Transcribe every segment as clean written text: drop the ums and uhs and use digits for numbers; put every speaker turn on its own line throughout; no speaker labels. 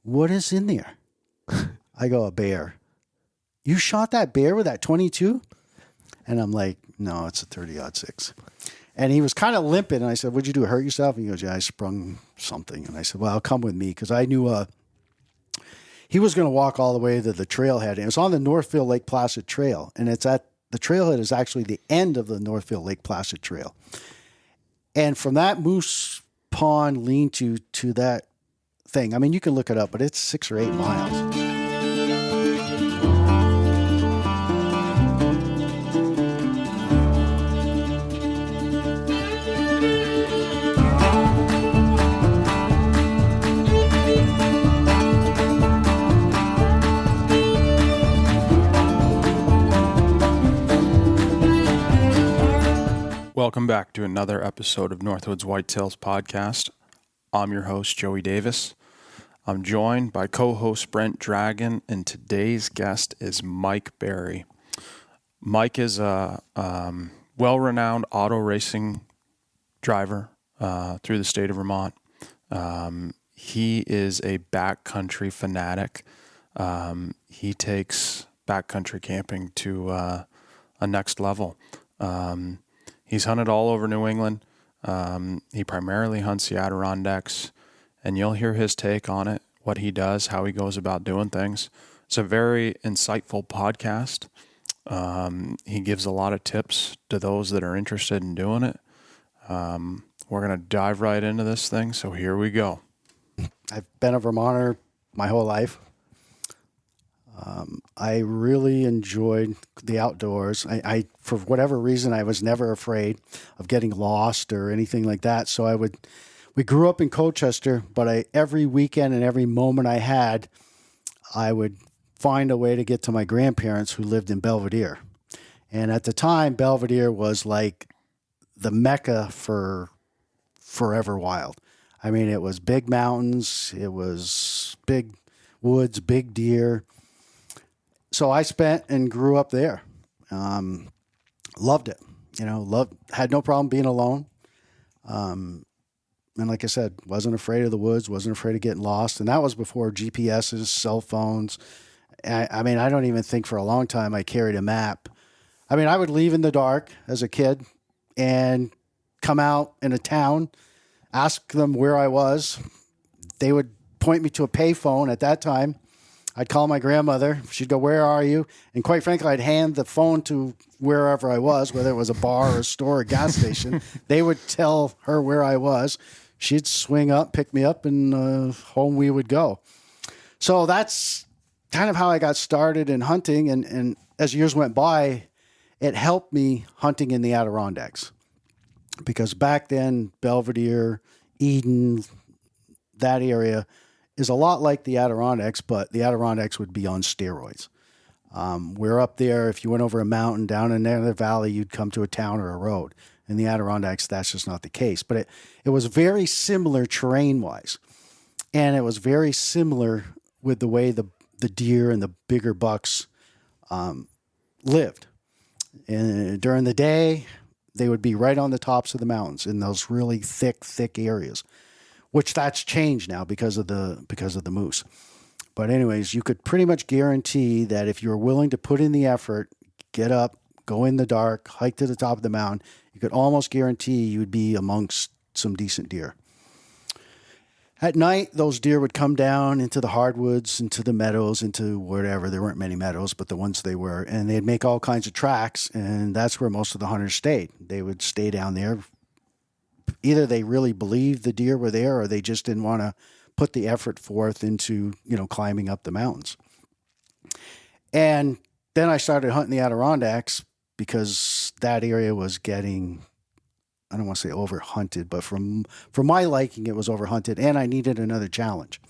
what is in there? I go, a bear. You shot that bear with that 22? And I'm like, no, it's a 30-06. And he was kind of limping. And I said, what'd you do, hurt yourself? And he goes, yeah, I sprung something. And I said, well, come with me. Because I knew he was going to walk all the way to the trailhead. And it was on the Northfield Lake Placid Trail. And the trailhead is actually the end of the Northfield Lake Placid Trail. And from that Moose Pond lean-to to that thing, I mean, you can look it up, but it's 6 or 8 miles.
Welcome back to another episode of Northwoods Whitetails Podcast. I'm your host, Joey Davis. I'm joined by co-host Brent Dragon, and today's guest is Mike Berry. Mike is a well-renowned auto racing driver through the state of Vermont. He is a backcountry fanatic. He takes backcountry camping to a next level. He's hunted all over New England. He primarily hunts the Adirondacks, and you'll hear his take on it, what he does, how he goes about doing things. It's a very insightful podcast. He gives a lot of tips to those that are interested in doing it. We're going to dive right into this thing, so here we go.
I've been a Vermonter my whole life. I really enjoyed the outdoors. I, for whatever reason, I was never afraid of getting lost or anything like that. So we grew up in Colchester, but every weekend and every moment I had, I would find a way to get to my grandparents who lived in Belvedere. And at the time, Belvedere was like the mecca for forever wild. I mean, it was big mountains, it was big woods, big deer. So I spent and grew up there. Loved it, had no problem being alone. And like I said, wasn't afraid of the woods, wasn't afraid of getting lost. And that was before GPSs, cell phones. I mean, I don't even think for a long time I carried a map. I mean, I would leave in the dark as a kid and come out in a town, ask them where I was. They would point me to a payphone at that time. I'd call my grandmother. She'd go, where are you? And quite frankly, I'd hand the phone to wherever I was, whether it was a bar or a store or a gas station. They would tell her where I was. She'd swing up, pick me up, and home we would go. So that's kind of how I got started in hunting. And as years went by, it helped me hunting in the Adirondacks. Because back then, Belvedere, Eden, that area is a lot like the Adirondacks, but the Adirondacks would be on steroids. We're up there. If you went over a mountain down in the valley, you'd come to a town or a road. In the Adirondacks, that's just not the case. But it was very similar terrain-wise. And it was very similar with the way the deer and the bigger bucks lived. And during the day, they would be right on the tops of the mountains in those really thick areas. Which that's changed now because of the moose. But anyways, you could pretty much guarantee that if you were willing to put in the effort, get up, go in the dark, hike to the top of the mountain, you could almost guarantee you would be amongst some decent deer. At night, those deer would come down into the hardwoods, into the meadows, into whatever. There weren't many meadows, but the ones they were. And they'd make all kinds of tracks, and that's where most of the hunters stayed. They would stay down there. Either they really believed the deer were there or they just didn't want to put the effort forth into, climbing up the mountains. And then I started hunting the Adirondacks because that area was getting, I don't want to say over-hunted, but for my liking, it was over-hunted and I needed another challenge.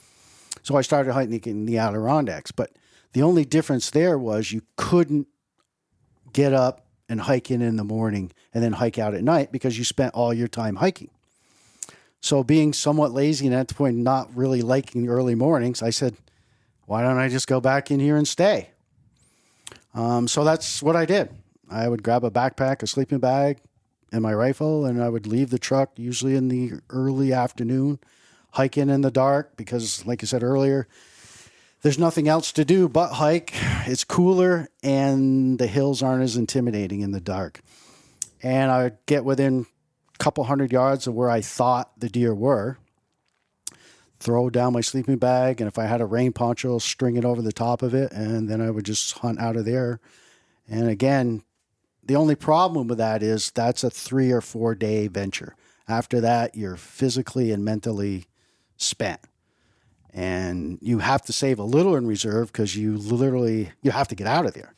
So I started hunting in the Adirondacks. But the only difference there was you couldn't get up and hike in the morning and then hike out at night because you spent all your time hiking. So being somewhat lazy and at the point not really liking the early mornings, I said, why don't I just go back in here and stay? So that's what I did. I would grab a backpack, a sleeping bag, and my rifle, and I would leave the truck usually in the early afternoon, hiking in the dark because, like I said earlier, there's nothing else to do but hike. It's cooler and the hills aren't as intimidating in the dark. And I would get within a couple 100 yards of where I thought the deer were, throw down my sleeping bag, and if I had a rain poncho, string it over the top of it, and then I would just hunt out of there. And again, the only problem with that is that's a 3 or 4 day venture. After that, you're physically and mentally spent. And you have to save a little in reserve because you have to get out of there.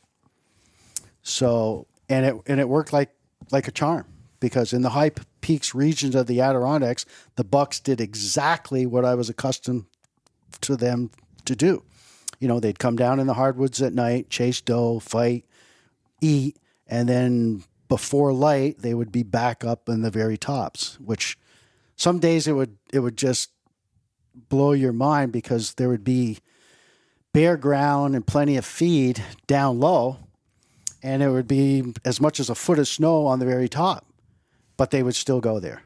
So, and it worked like a charm, because in the high peaks regions of the Adirondacks, the bucks did exactly what I was accustomed to them to do. You know, they'd come down in the hardwoods at night, chase doe, fight, eat, and then before light, they would be back up in the very tops, which some days it would just blow your mind because there would be bare ground and plenty of feed down low, and it would be as much as a foot of snow on the very top, but they would still go there,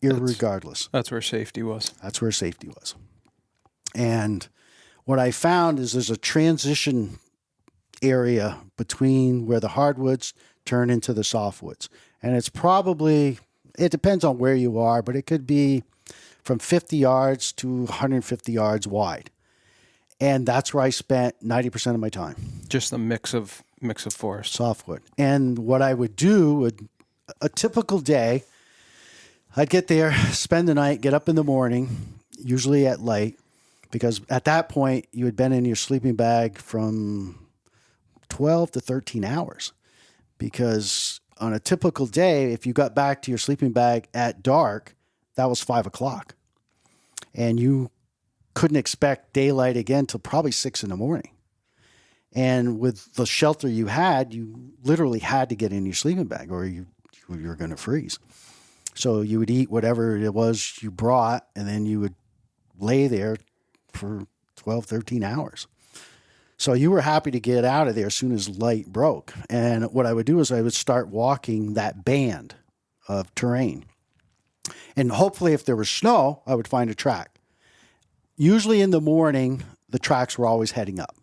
irregardless.
That's where safety was.
That's where safety was. And what I found is there's a transition area between where the hardwoods turn into the softwoods. And it's probably, it depends on where you are, but it could be from 50 yards to 150 yards wide. And that's where I spent 90% of my time.
Just a mix of forest.
Softwood. And what I would do, a typical day, I'd get there, spend the night, get up in the morning, usually at light, because at that point you had been in your sleeping bag from 12 to 13 hours. Because on a typical day, if you got back to your sleeping bag at dark, that was 5 o'clock. And you couldn't expect daylight again till probably 6 in the morning. And with the shelter you had, you literally had to get in your sleeping bag or you were going to freeze. So you would eat whatever it was you brought, and then you would lay there for 12, 13 hours. So you were happy to get out of there as soon as light broke. And what I would do is I would start walking that band of terrain. And hopefully if there was snow, I would find a track. Usually in the morning, the tracks were always heading up.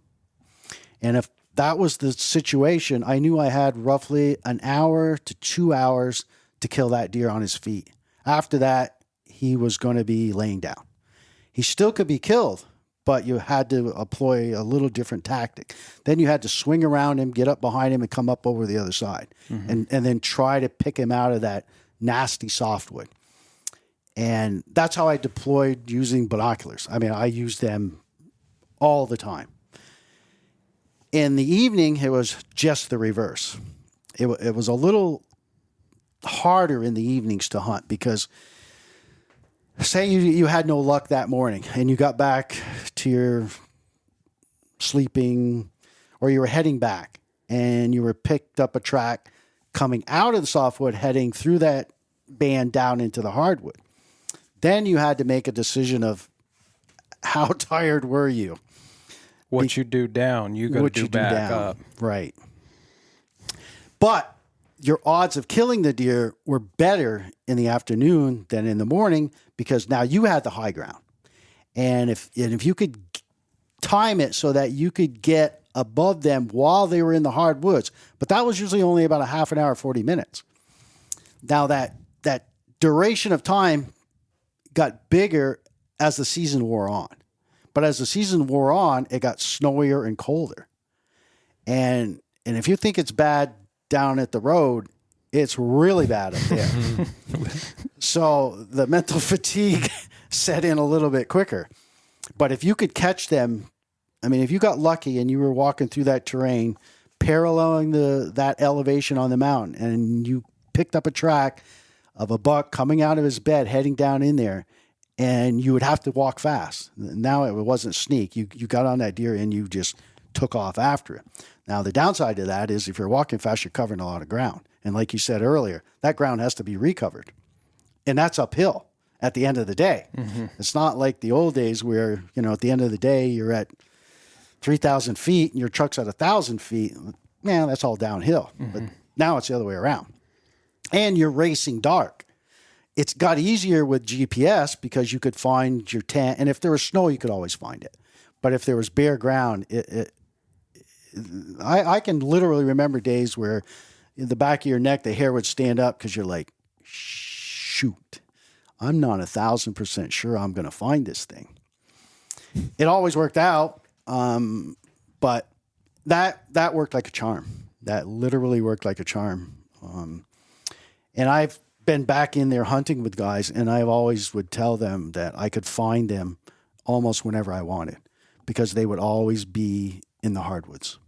And if that was the situation, I knew I had roughly an hour to 2 hours to kill that deer on his feet. After that, he was going to be laying down. He still could be killed, but you had to employ a little different tactic. Then you had to swing around him, get up behind him, and come up over the other side, and then try to pick him out of that nasty softwood. And that's how I deployed using binoculars. I mean, I used them all the time. In the evening, it was just the reverse. It was a little harder in the evenings to hunt because say you had no luck that morning and you got back to your sleeping or you were heading back and you were picked up a track coming out of the softwood heading through that band down into the hardwood. Then you had to make a decision of how tired were you?
What you do down, you got to do back up.
Right. But your odds of killing the deer were better in the afternoon than in the morning because now you had the high ground. And if you could time it so that you could get above them while they were in the hardwoods, but that was usually only about a half an hour, 40 minutes. Now that duration of time got bigger as the season wore on. But as the season wore on, it got snowier and colder. And if you think it's bad down at the road, it's really bad up there. So the mental fatigue set in a little bit quicker. But if you could catch them, I mean, if you got lucky and you were walking through that terrain, paralleling that elevation on the mountain, and you picked up a track of a buck coming out of his bed, heading down in there, and you would have to walk fast. Now it wasn't sneak. You got on that deer and you just took off after it. Now the downside to that is if you're walking fast, you're covering a lot of ground. And like you said earlier, that ground has to be recovered. And that's uphill at the end of the day. Mm-hmm. It's not like the old days where, at the end of the day, you're at 3,000 feet and your truck's at 1,000 feet. Man, that's all downhill. Mm-hmm. But now it's the other way around. And you're racing dark. It's got easier with GPS because you could find your tent, and if there was snow, you could always find it. But if there was bare ground, I can literally remember days where in the back of your neck, the hair would stand up because you're like, shoot, I'm not 1,000% sure I'm going to find this thing. It always worked out, but that worked like a charm. That literally worked like a charm. And I've been back in there hunting with guys, and I always would tell them that I could find them almost whenever I wanted because they would always be in the hardwoods.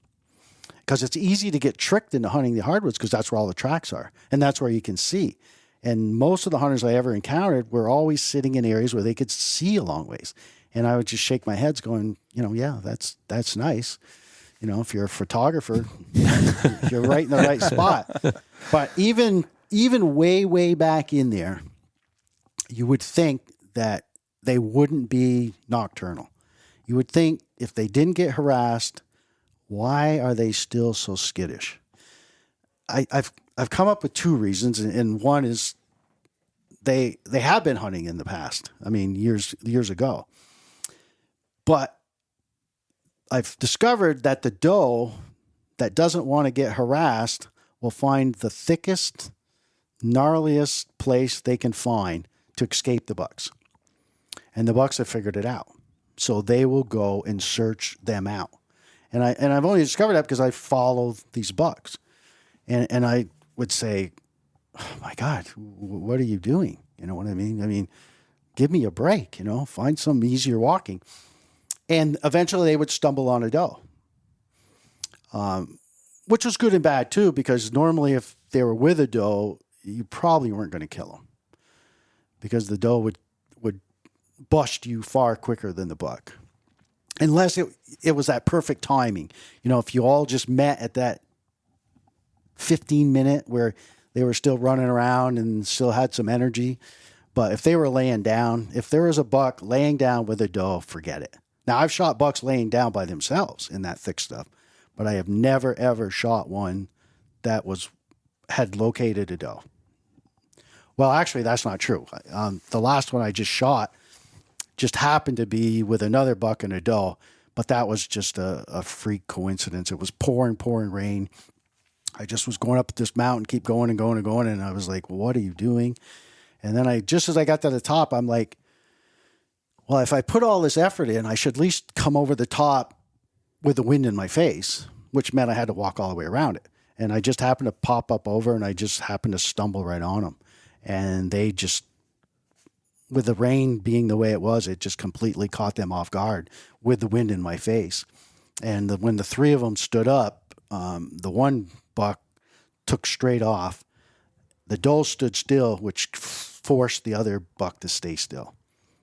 Because it's easy to get tricked into hunting the hardwoods because that's where all the tracks are, and that's where you can see. And most of the hunters I ever encountered were always sitting in areas where they could see a long ways. And I would just shake my head going, yeah, that's nice. If you're a photographer, you're right in the right spot. But even way, way back in there, you would think that they wouldn't be nocturnal. You would think if they didn't get harassed, why are they still so skittish? I've come up with two reasons, and one is they have been hunting in the past. I mean, years ago. But I've discovered that the doe that doesn't want to get harassed will find the thickest, gnarliest place they can find to escape the bucks. And the bucks have figured it out. So they will go and search them out. And I've only discovered that because I follow these bucks. And I would say, oh my God, what are you doing? You know what I mean? I mean, give me a break, find some easier walking. And eventually they would stumble on a doe, which was good and bad too, because normally if they were with a doe, you probably weren't going to kill them because the doe would bust you far quicker than the buck. Unless it was that perfect timing. If you all just met at that 15-minute where they were still running around and still had some energy. But if they were laying down, if there was a buck laying down with a doe, forget it. Now, I've shot bucks laying down by themselves in that thick stuff, but I have never, ever shot one that had located a doe. Well, actually, that's not true. The last one I just shot just happened to be with another buck and a doe, but that was just a freak coincidence. It was pouring rain. I just was going up this mountain, keep going and going and going, and I was like, what are you doing? And then just as I got to the top, I'm like, well, if I put all this effort in, I should at least come over the top with the wind in my face, which meant I had to walk all the way around it. And I just happened to pop up over, and I just happened to stumble right on them. And they just, with the rain being the way it was, it just completely caught them off guard with the wind in my face. And when the three of them stood up, the one buck took straight off. The doe stood still, which forced the other buck to stay still,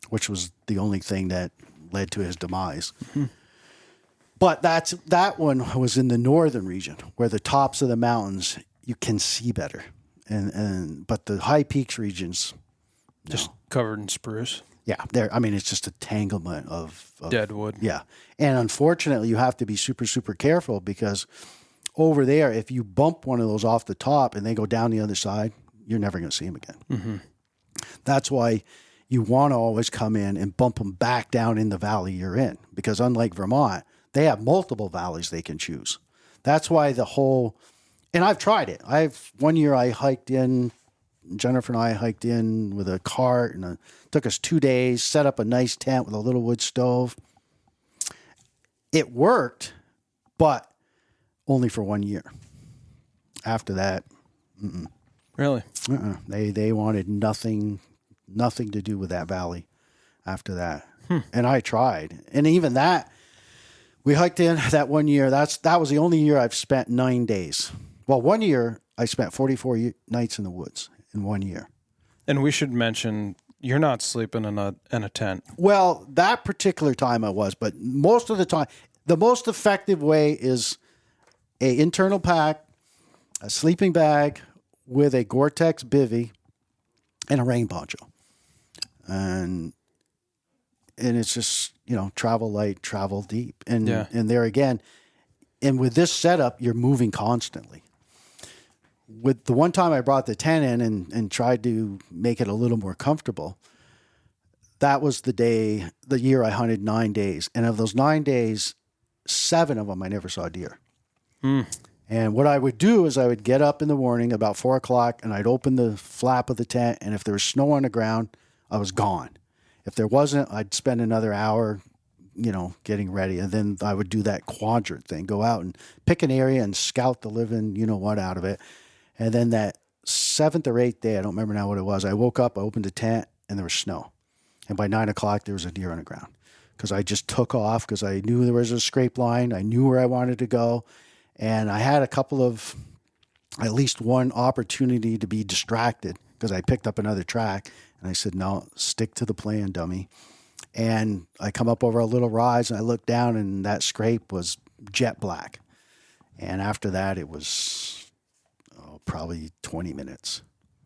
which was the only thing that led to his demise. Mm-hmm. But that one was in the northern region where the tops of the mountains you can see better, but the high peaks regions
just covered in spruce.
Yeah, it's just a tanglement of
dead wood.
Yeah, and unfortunately, you have to be super, super careful because over there, if you bump one of those off the top and they go down the other side, you're never going to see them again. Mm-hmm. That's why you want to always come in and bump them back down in the valley you're in, because unlike Vermont, they have multiple valleys they can choose. That's why and I've tried it. One year I hiked in, Jennifer and I hiked in with a cart, and it took us 2 days, set up a nice tent with a little wood stove. It worked, but only for 1 year. After that,
Really?
They wanted nothing to do with that valley after that. And I tried. And even that, we hiked in that 1 year. That was the only year I've spent 9 days. Well, 1 year I spent 44 nights in the woods in 1 year.
And we should mention, you're not sleeping in a tent.
Well, that particular time I was, but most of the time, the most effective way is a internal pack, a sleeping bag with a Gore-Tex bivvy, and a rain poncho. And it's just, travel light, travel deep. And there again, and with this setup, you're moving constantly. with the one time I brought the tent in and tried to make it a little more comfortable, that was the year I hunted 9 days. And of those 9 days, 7 of them I never saw deer. And what I would do is I would get up in the morning about 4 o'clock and I'd open the flap of the tent. And if there was snow on the ground, I was gone. If there wasn't, I'd spend another hour, getting ready. And then I would do that quadrant thing, go out and pick an area and scout the living, out of it. And then that 7th or 8th day, I don't remember now what it was, I woke up, I opened the tent, and there was snow. And by 9 o'clock, there was a deer on the ground because I just took off because I knew there was a scrape line. I knew where I wanted to go. And I had at least one opportunity to be distracted because I picked up another track. And I said, no, stick to the plan, dummy. And I come up over a little rise and I look down and that scrape was jet black. And after that, it was probably 20 minutes.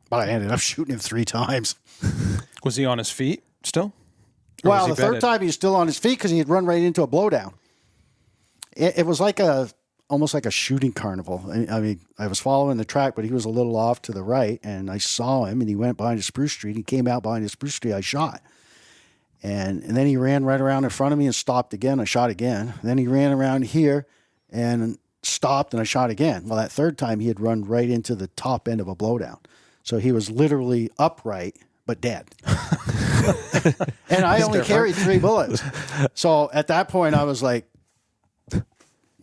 But I ended up shooting him 3 times.
Was he on his feet still? Or
well,
was
the
he
third
bedded?
time he was still on his feet because he had run right into a blowdown. It was like almost like a shooting carnival. I mean, I was following the track, but he was a little off to the right, and I saw him, and he went behind a spruce tree. He came out behind a spruce tree. I shot. And then he ran right around in front of me and stopped again. I shot again. Then he ran around here and stopped, and I shot again. Well, that third time, he had run right into the top end of a blowdown. So he was literally upright, but dead. And I only carried 3 bullets. So at that point, I was like,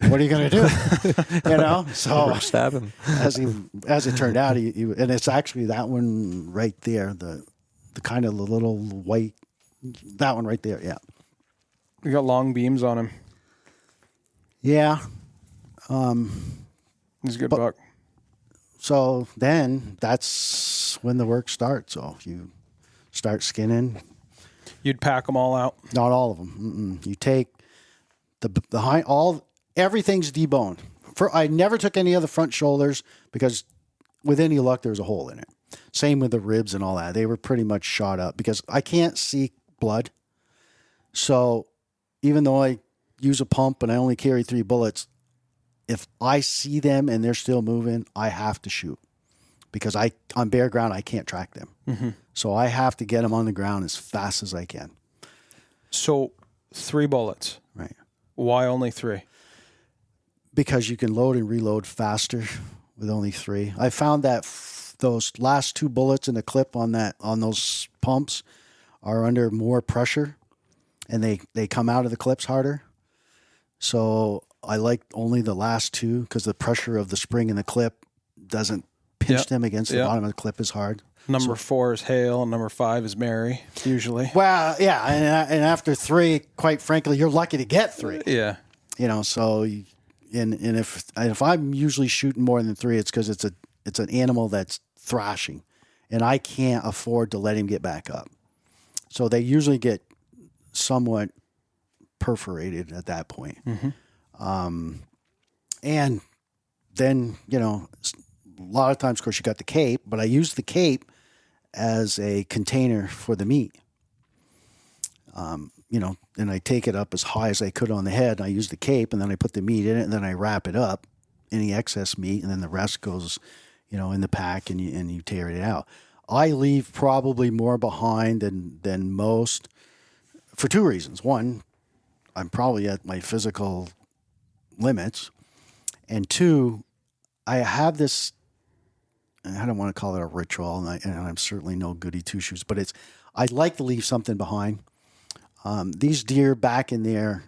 what are you going to do? So
stab him.
As it turned out, he and it's actually that one right there, the kind of the little white, that one right there. Yeah.
You got long beams on him.
Yeah.
He's a good buck.
So then that's when the work starts. So you start skinning.
You'd pack them all out?
Not all of them. You take everything's deboned. I never took any of the front shoulders because with any luck, there was a hole in it. Same with the ribs and all that. They were pretty much shot up because I can't see blood. So even though I use a pump and I only carry 3 bullets, if I see them and they're still moving, I have to shoot because on bare ground, I can't track them. Mm-hmm. So I have to get them on the ground as fast as I can.
So 3 bullets.
Right.
Why only 3?
Because you can load and reload faster with only 3. I found that those last 2 bullets in the clip on those pumps are under more pressure and they come out of the clips harder. So I like only the last 2 because the pressure of the spring in the clip doesn't pinch them against the bottom of the clip as hard.
Number 4 is Hale, and number 5 is Mary, usually.
Well, yeah, and after 3, quite frankly, you're lucky to get 3.
Yeah.
So and if I'm usually shooting more than 3, it's because it's an animal that's thrashing, and I can't afford to let him get back up. So they usually get somewhat perforated at that point. Mm-hmm. And then, a lot of times, of course, you got the cape, but I use the cape as a container for the meat. And I take it up as high as I could on the head, and I use the cape, and then I put the meat in it, and then I wrap it up, any excess meat, and then the rest goes, in the pack, and you tear it out. I leave probably more behind than most for 2 reasons. One, I'm probably at my physical limits, and 2, I have this, I don't want to call it a ritual, and I'm certainly no goody two-shoes, but I'd like to leave something behind. These deer back in there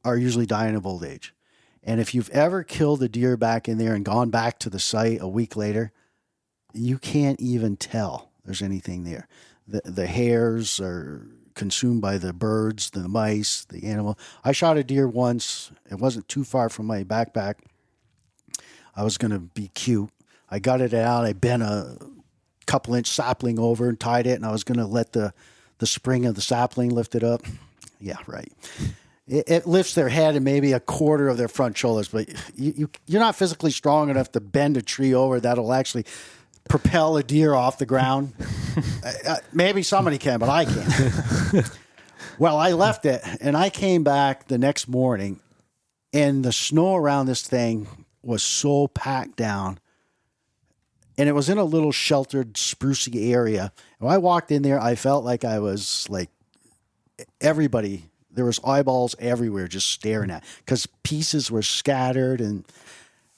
are usually dying of old age. And if you've ever killed a deer back in there and gone back to the site a week later, you can't even tell there's anything there. The hairs are consumed by the birds, the mice, the animal. I shot a deer once. It wasn't too far from my backpack. I was going to be cute. I gutted it out. I bent a couple-inch sapling over and tied it, and I was going to let the spring of the sapling lift it up. Yeah, right. It lifts their head and maybe a quarter of their front shoulders, but you're not physically strong enough to bend a tree over that'll actually propel a deer off the ground. Maybe somebody can, but I can't. Well, I left it, and I came back the next morning, and the snow around this thing was so packed down and it was in a little sheltered sprucey area. And when I walked in there, I felt like I was like everybody. There was eyeballs everywhere just staring at, because pieces were scattered, and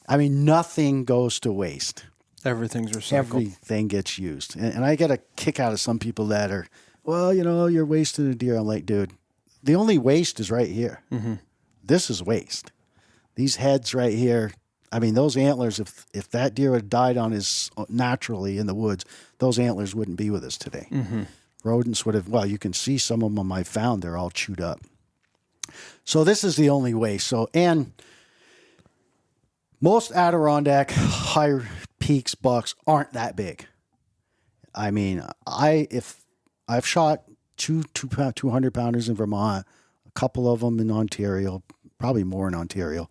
I mean, nothing goes to waste.
Everything's recycled.
Everything gets used. And I get a kick out of some people that are, well, you're wasting a deer. I'm like, dude, the only waste is right here. Mm-hmm. This is waste. These heads right here, I mean, those antlers, if that deer had died on his naturally in the woods, those antlers wouldn't be with us today. Mm-hmm. Rodents would have, well, you can see some of them I found, they're all chewed up. So this is the only waste. So, and most Adirondack high peaks bucks aren't that big. I mean, if I've shot 200 pounders in Vermont, a couple of them in Ontario, probably more in Ontario.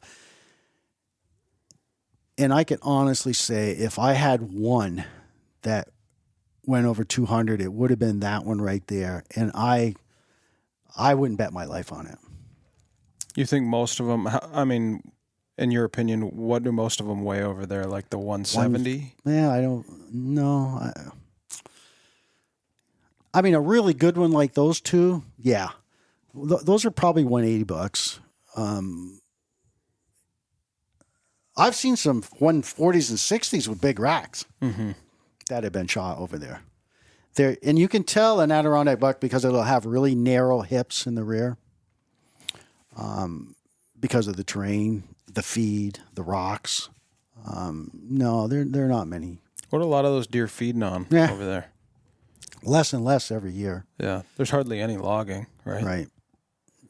And I can honestly say if I had one that went over 200, it would have been that one right there. And I wouldn't bet my life on it.
You think most of them, I mean, in your opinion, what do most of them weigh over there? Like the 170?
Yeah, I don't know. I mean, a really good one like those two, yeah. Those are probably $180. I've seen some 140s and 60s with big racks that have been shot over there. And you can tell an Adirondack buck because it'll have really narrow hips in the rear, because of the terrain, the feed, the rocks. No, there are not many.
What are a lot of those deer feeding on over there?
Less and less every year.
Yeah, there's hardly any logging, right?
Right.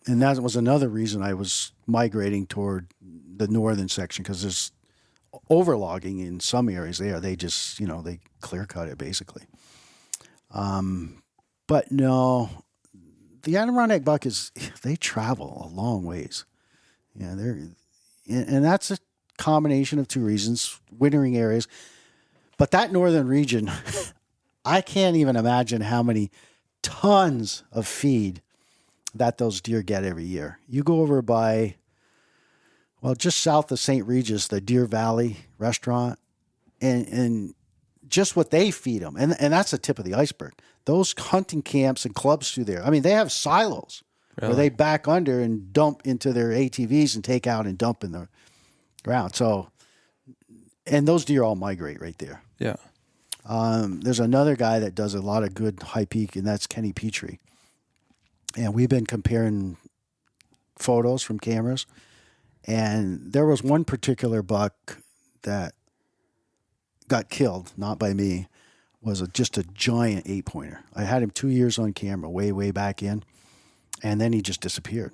And that was another reason I was migrating toward the northern section, because there's overlogging in some areas there. They just, they clear cut it basically. But no, the Adirondack buck they travel a long ways. Yeah, and that's a combination of two reasons, wintering areas. But that northern region, I can't even imagine how many tons of feed that those deer get every year. You go over by, well, just south of St. Regis, the Deer Valley restaurant, and just what they feed them. And that's the tip of the iceberg. Those hunting camps and clubs through there, I mean, they have silos where they back under and dump into their ATVs and take out and dump in the ground. So, and those deer all migrate right there.
Yeah.
There's another guy that does a lot of good high peak, and that's Kenny Petrie. And we've been comparing photos from cameras. And there was one particular buck that got killed, not by me, was just a giant 8-pointer. I had him 2 years on camera, way back in, and then he just disappeared.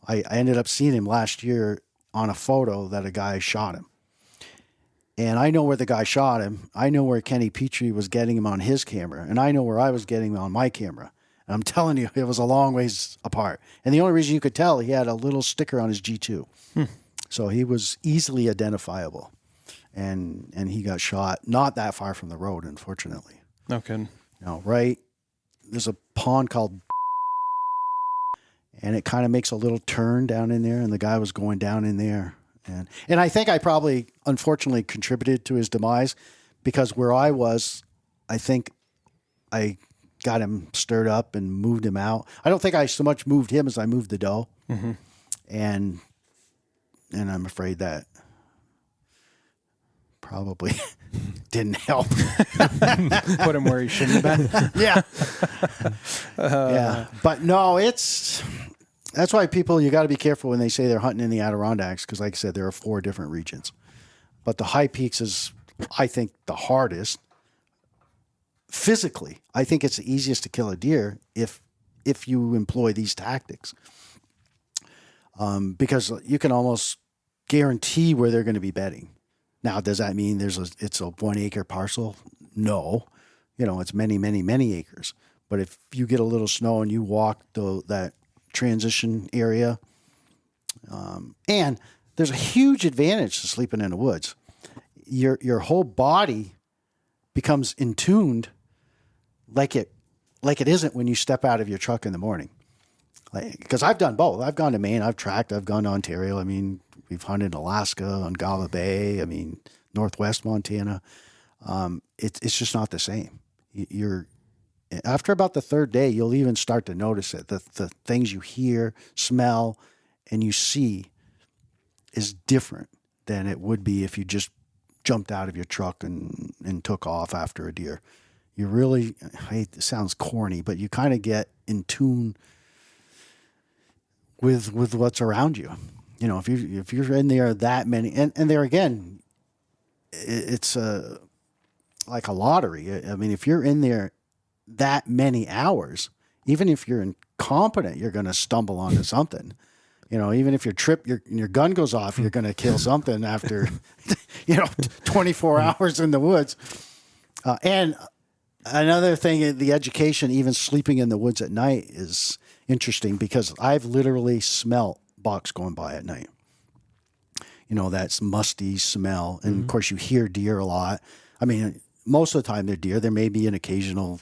I ended up seeing him last year on a photo that a guy shot him. And I know where the guy shot him. I know where Kenny Petrie was getting him on his camera, and I know where I was getting him on my camera. And I'm telling you, it was a long ways apart. And the only reason you could tell, he had a little sticker on his G2. So he was easily identifiable. And he got shot not that far from the road, unfortunately.
No kidding.
No, right? There's a pond called, and it kind of makes a little turn down in there, and the guy was going down in there. And I think I probably, unfortunately, contributed to his demise, because where I was, I think I got him stirred up and moved him out. I don't think I so much moved him as I moved the doe. Mm-hmm. And I'm afraid that probably didn't help.
Put him where he shouldn't have been.
Yeah. Yeah. But no, that's why people, you got to be careful when they say they're hunting in the Adirondacks, because like I said, there are 4 different regions. But the high peaks is, I think, the hardest. Physically, I think it's the easiest to kill a deer if you employ these tactics. Because you can almost guarantee where they're going to be bedding. Now, does that mean it's a 1 acre parcel? No. It's many acres. But if you get a little snow and you walk that transition area, and there's a huge advantage to sleeping in the woods. Your whole body becomes in tuned like it isn't when you step out of your truck in the morning. Because I've done both. I've gone to Maine, I've tracked, I've gone to Ontario. I mean, we've hunted Alaska, on Gala Bay, I mean, Northwest Montana. It's just not the same. You're after about the third day, you'll even start to notice it. The things you hear, smell, and you see is different than it would be if you just jumped out of your truck and took off after a deer. You really, it sounds corny, but you kind of get in tune with what's around you. You know, if you're in there that many, and there again, it's like a lottery. I mean, if you're in there that many hours, even if you're incompetent, you're going to stumble onto something. You know, even if your gun goes off, you're going to kill something after, 24 hours in the woods. And another thing, the education, even sleeping in the woods at night is interesting because I've literally smelt bucks going by at night. You know, that's musty smell. And of course you hear deer a lot. I mean, most of the time they're deer. There may be an occasional,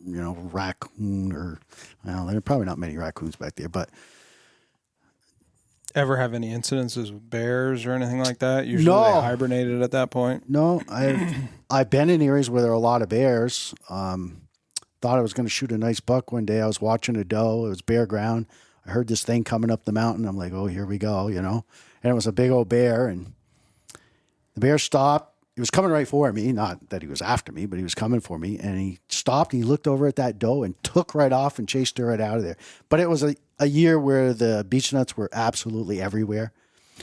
raccoon or, well, there are probably not many raccoons back there, but.
Ever have any incidences with bears or anything like that? Usually they hibernated at that point.
No, I've been in areas where there are a lot of bears. Thought I was going to shoot a nice buck one day. I was watching a doe. It was bare ground. I heard this thing coming up the mountain. I'm like, oh, here we go, And it was a big old bear. And the bear stopped. He was coming right for me. Not that he was after me, but he was coming for me. And he stopped. He looked over at that doe and took right off and chased her right out of there. But it was a year where the beech nuts were absolutely everywhere.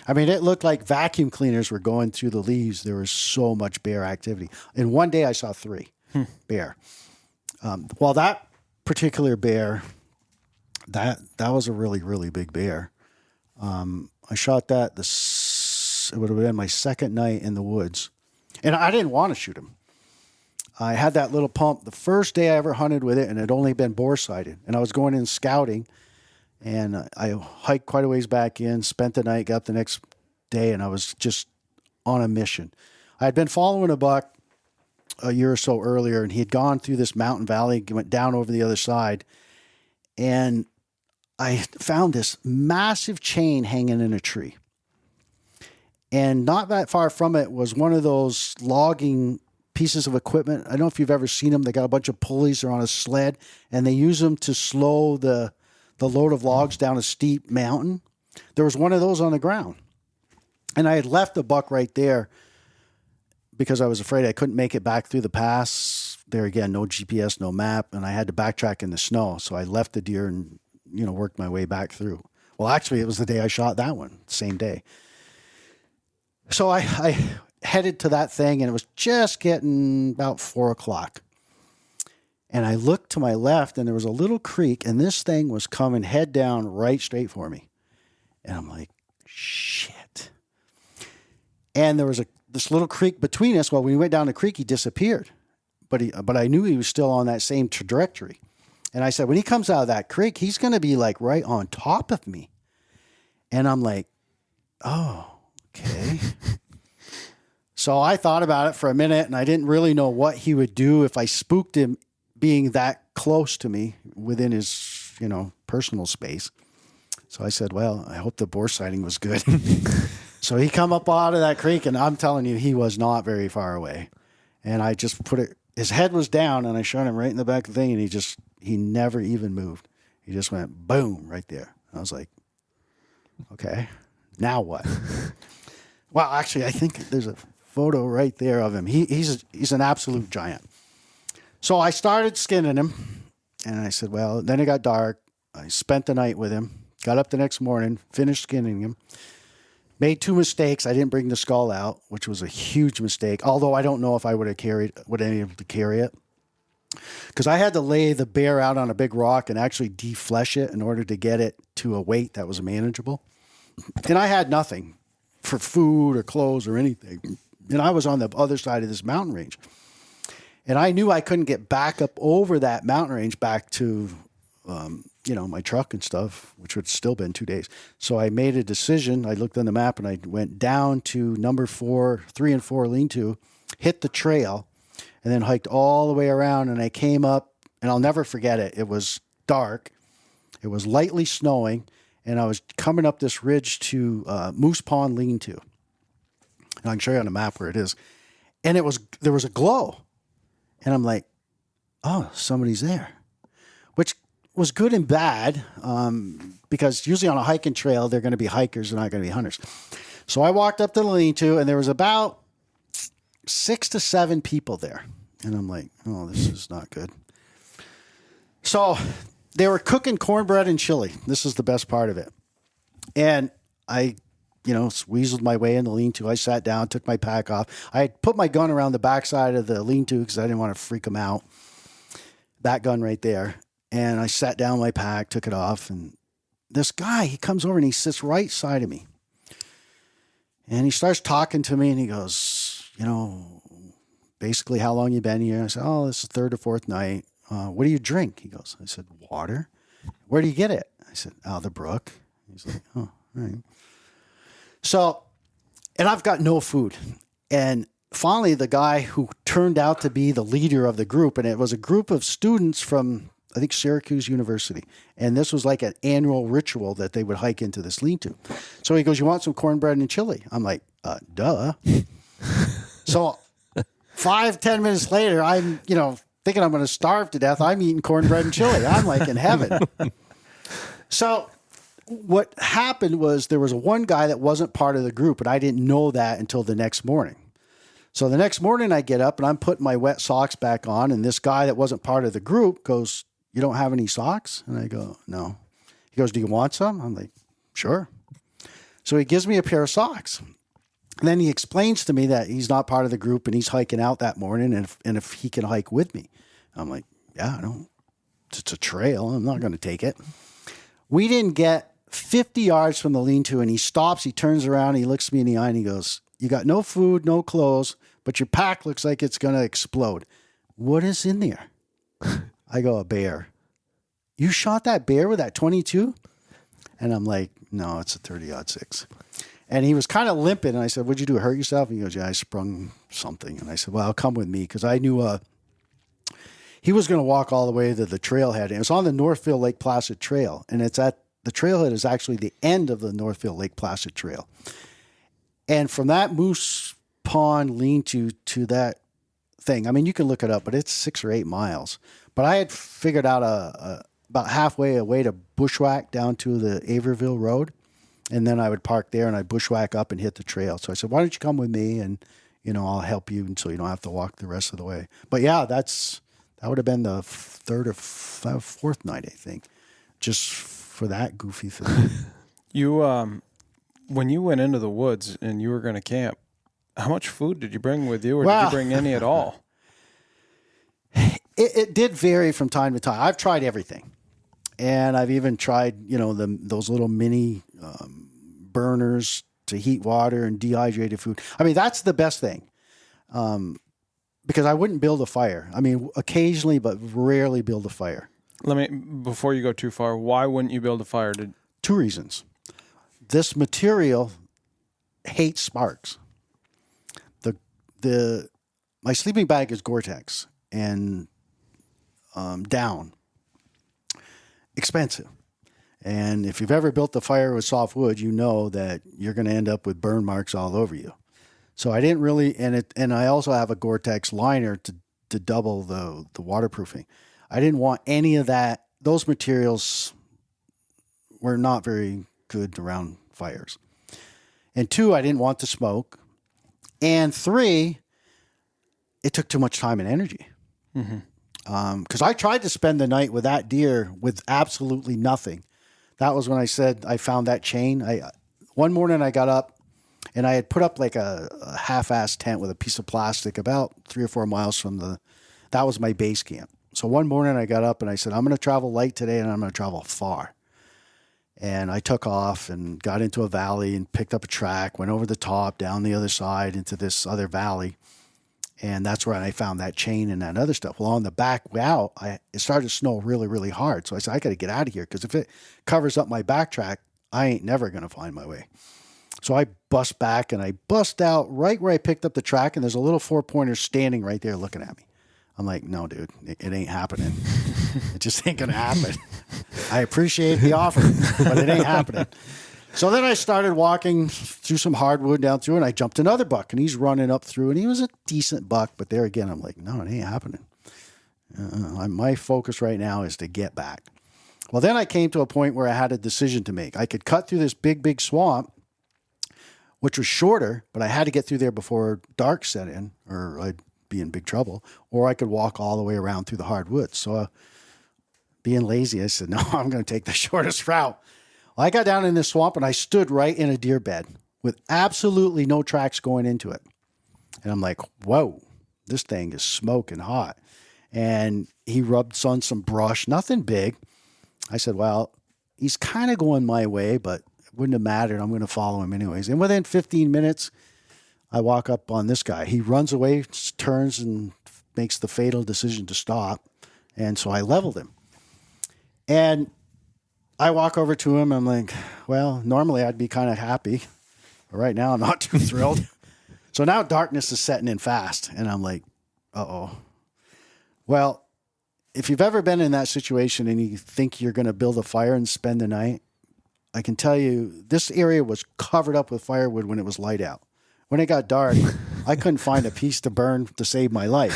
I mean, it looked like vacuum cleaners were going through the leaves. There was so much bear activity. And one day I saw 3 bear. Well, that particular bear, that was a really, really big bear. I shot that, it would have been my second night in the woods. And I didn't want to shoot him. I had that little pump the first day I ever hunted with it, and it had only been bore-sighted. And I was going in scouting, and I hiked quite a ways back in, spent the night, got the next day, and I was just on a mission. I had been following a buck a year or so earlier, and he had gone through this mountain valley, went down over the other side, and I found this massive chain hanging in a tree. And not that far from it was one of those logging pieces of equipment. I don't know if you've ever seen them. They got a bunch of pulleys. They're on a sled, and they use them to slow the load of logs down a steep mountain. There was one of those on the ground. And I had left the buck right there because I was afraid I couldn't make it back through the pass. There again, no GPS, no map, and I had to backtrack in the snow. So I left the deer and, worked my way back through. Well, actually, it was the day I shot that one, same day. So I headed to that thing, and it was just getting about 4:00. And I looked to my left, and there was a little creek, and this thing was coming head down right straight for me. And I'm like, shit. And there was this little creek between us. Well, when we went down the creek, he disappeared. But I knew he was still on that same trajectory. And I said, when he comes out of that creek, he's going to be like right on top of me. And I'm like, oh, okay. So I thought about it for a minute, and I didn't really know what he would do if I spooked him being that close to me within his, personal space. So I said, well, I hope the boar sighting was good. So he come up out of that creek, and I'm telling you, he was not very far away. And I just his head was down, and I shot him right in the back of the thing, and he never even moved. He just went boom right there. I was like, okay, now what? Well, actually, I think there's a photo right there of him. He's an absolute giant. So I started skinning him, and I said, well, then it got dark. I spent the night with him, got up the next morning, finished skinning him, made 2 mistakes. I didn't bring the skull out, which was a huge mistake, although I don't know if I would have been able to carry it, because I had to lay the bear out on a big rock and actually deflesh it in order to get it to a weight that was manageable. And I had nothing for food or clothes or anything. And I was on the other side of this mountain range. And I knew I couldn't get back up over that mountain range back to, my truck and stuff, which would still been 2 days. So I made a decision. I looked on the map, and I went down to number 3 and 4 lean-to, hit the trail, and then hiked all the way around. And I came up, and I'll never forget it. It was dark. It was lightly snowing. And I was coming up this ridge to Moose Pond lean-to. And I can show you on the map where it is. and there was a glow. And I'm like, oh, somebody's there, which was good and bad, because usually on a hiking trail, they're going to be hikers, they're not going to be hunters. So I walked up to the lean-to, and there was about 6 to 7 people there. And I'm like, oh, this is not good. So they were cooking cornbread and chili. This is the best part of it. And I, weaseled my way in the lean-to. I sat down, took my pack off. I had put my gun around the backside of the lean-to because I didn't want to freak them out. That gun right there. And I sat down my pack, took it off. And this guy, he comes over and he sits right side of me. And he starts talking to me and he goes, basically, how long you been here? I said, oh, this is the 3rd or 4th night. What do you drink? He goes, I said, water. Where do you get it? I said, out of the brook. He's like, oh, all right. So, and I've got no food. And finally, the guy who turned out to be the leader of the group, and it was a group of students from, I think, Syracuse University. And this was like an annual ritual that they would hike into this lean-to. So he goes, you want some cornbread and chili? I'm like, duh. So 5-10 minutes later, I'm, thinking I'm going to starve to death. I'm eating cornbread and chili. I'm like in heaven. So what happened was there was one guy that wasn't part of the group, and I didn't know that until the next morning. So the next morning I get up and I'm putting my wet socks back on, and this guy that wasn't part of the group goes, you don't have any socks? And I go, no. He goes, do you want some? I'm like, sure. So he gives me a pair of socks. And then he explains to me that he's not part of the group and he's hiking out that morning, and if he can hike with me. I'm like, yeah, I don't. It's a trail. I'm not going to take it. We didn't get 50 yards from the lean-to, and he stops, he turns around, he looks me in the eye, and he goes, you got no food, no clothes, but your pack looks like it's going to explode. What is in there? I go, a bear. You shot that bear with that 22? And I'm like, no, it's a 30-06. And he was kind of limping, and I said, what'd you do, hurt yourself? And he goes, yeah, I sprung something. And I said, well, come with me, because I knew he was going to walk all the way to the trailhead. And it was on the Northfield Lake Placid Trail, and it's at the trailhead is actually the end of the Northfield Lake Placid Trail. And from that Moose Pond lean-to to that thing, I mean, you can look it up, but it's 6 or 8 miles. But I had figured out about halfway a way to bushwhack down to the Averville Road. And then I would park there and I'd bushwhack up and hit the trail. So I said, why don't you come with me and, I'll help you so you don't have to walk the rest of the way. But yeah, that would have been the 3rd or 4th night, I think, just for that goofy thing.
You, when you went into the woods and you were going to camp, how much food did you bring with you, or did you bring any at all?
It did vary from time to time. I've tried everything. And I've even tried, those little mini burners to heat water and dehydrated food. I mean, that's the best thing, because I wouldn't build a fire. I mean, occasionally, but rarely build a fire.
Before you go too far, why wouldn't you build a fire?
2 reasons. This material hates sparks. My sleeping bag is Gore-Tex and down. Expensive. And if you've ever built a fire with soft wood, you know that you're going to end up with burn marks all over you. So I didn't really, and I also have a Gore-Tex liner to double the waterproofing. I didn't want any of that. Those materials were not very good around fires. And 2, I didn't want the smoke. And 3, it took too much time and energy. Mm-hmm. Because I tried to spend the night with that deer with absolutely nothing. That was when I said I found that chain. One morning I got up and I had put up like a half-assed tent with a piece of plastic about 3 or 4 miles from that was my base camp. So one morning I got up and I said, I'm going to travel light today and I'm going to travel far. And I took off and got into a valley and picked up a track, went over the top, down the other side into this other valley. And that's where I found that chain and that other stuff. Well, on the back way out, it started to snow really, really hard. So I said, I got to get out of here, because if it covers up my backtrack, I ain't never going to find my way. So I bust back and I bust out right where I picked up the track, and there's a little 4-pointer standing right there looking at me. I'm like, no, dude, it ain't happening. It just ain't going to happen. I appreciate the offer, but it ain't happening. So then I started walking through some hardwood down through, and I jumped another buck, and he's running up through, and he was a decent buck. But there again, I'm like, no, it ain't happening. My focus right now is to get back. Well, then I came to a point where I had a decision to make. I could cut through this big swamp, which was shorter, but I had to get through there before dark set in, or I'd be in big trouble. Or I could walk all the way around through the hardwoods. So being lazy, I said, no, I'm going to take the shortest route. Well, I got down in this swamp, and I stood right in a deer bed with absolutely no tracks going into it. And I'm like, whoa, this thing is smoking hot. And he rubbed on some brush, nothing big. I said, well, he's kind of going my way, but it wouldn't have mattered. I'm going to follow him anyways. And within 15 minutes, I walk up on this guy. He runs away, turns, and makes the fatal decision to stop. And so I leveled him. And I walk over to him. I'm like, well, normally I'd be kind of happy. But right now I'm not too thrilled. So now darkness is setting in fast. And I'm like, uh-oh. Well, if you've ever been in that situation and you think you're going to build a fire and spend the night, I can tell you this area was covered up with firewood when it was light out. When it got dark, I couldn't find a piece to burn to save my life.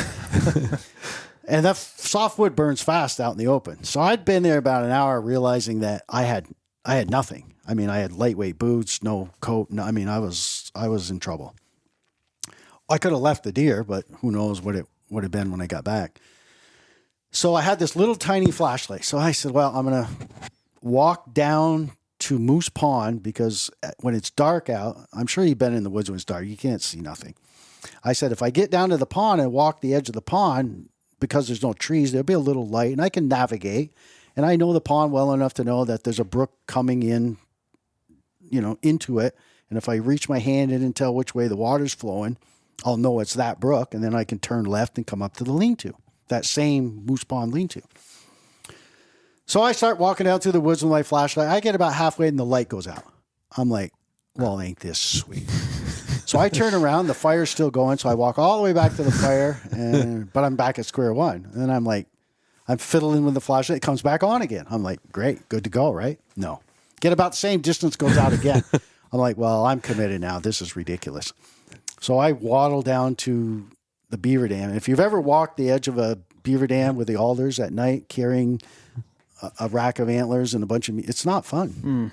And that softwood burns fast out in the open. So I'd been there about an hour realizing that I had nothing. I mean, I had lightweight boots, no coat. No, I mean, I was in trouble. I could have left the deer, but who knows what it would have been when I got back. So I had this little tiny flashlight. So I said, well, I'm going to walk down to Moose Pond because when it's dark out, I'm sure you've been in the woods when it's dark. You can't see nothing. I said, if I get down to the pond and walk the edge of the pond, because there's no trees, there'll be a little light and I can navigate. And I know the pond well enough to know that there's a brook coming in, into it. And if I reach my hand in and tell which way the water's flowing, I'll know it's that brook. And then I can turn left and come up to the lean-to. That same Moose Pond lean-to. So I start walking down through the woods with my flashlight. I get about halfway and the light goes out. I'm like, well, ain't this sweet? So I turn around, the fire's still going. So I walk all the way back to the fire, but I'm back at square one. And then I'm like, I'm fiddling with the flashlight. It comes back on again. I'm like, great, good to go, right? No. Get about the same distance, goes out again. I'm like, well, I'm committed now. This is ridiculous. So I waddle down to the beaver dam. If you've ever walked the edge of a beaver dam with the alders at night carrying a rack of antlers and a bunch of meat, it's not fun.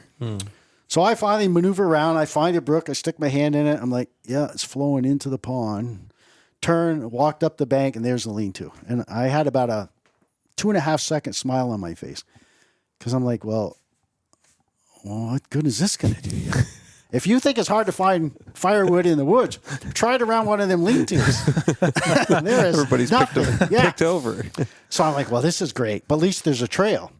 So I finally maneuver around. I find a brook. I stick my hand in it. I'm like, yeah, it's flowing into the pond. Turn, walked up the bank, and there's the lean-to. And I had about a 2.5 second smile on my face because I'm like, well, what good is this going to do you? If you think it's hard to find firewood in the woods, try it around one of them lean-tos. There is
Everybody's picked over.
So I'm like, well, this is great. But at least there's a trail.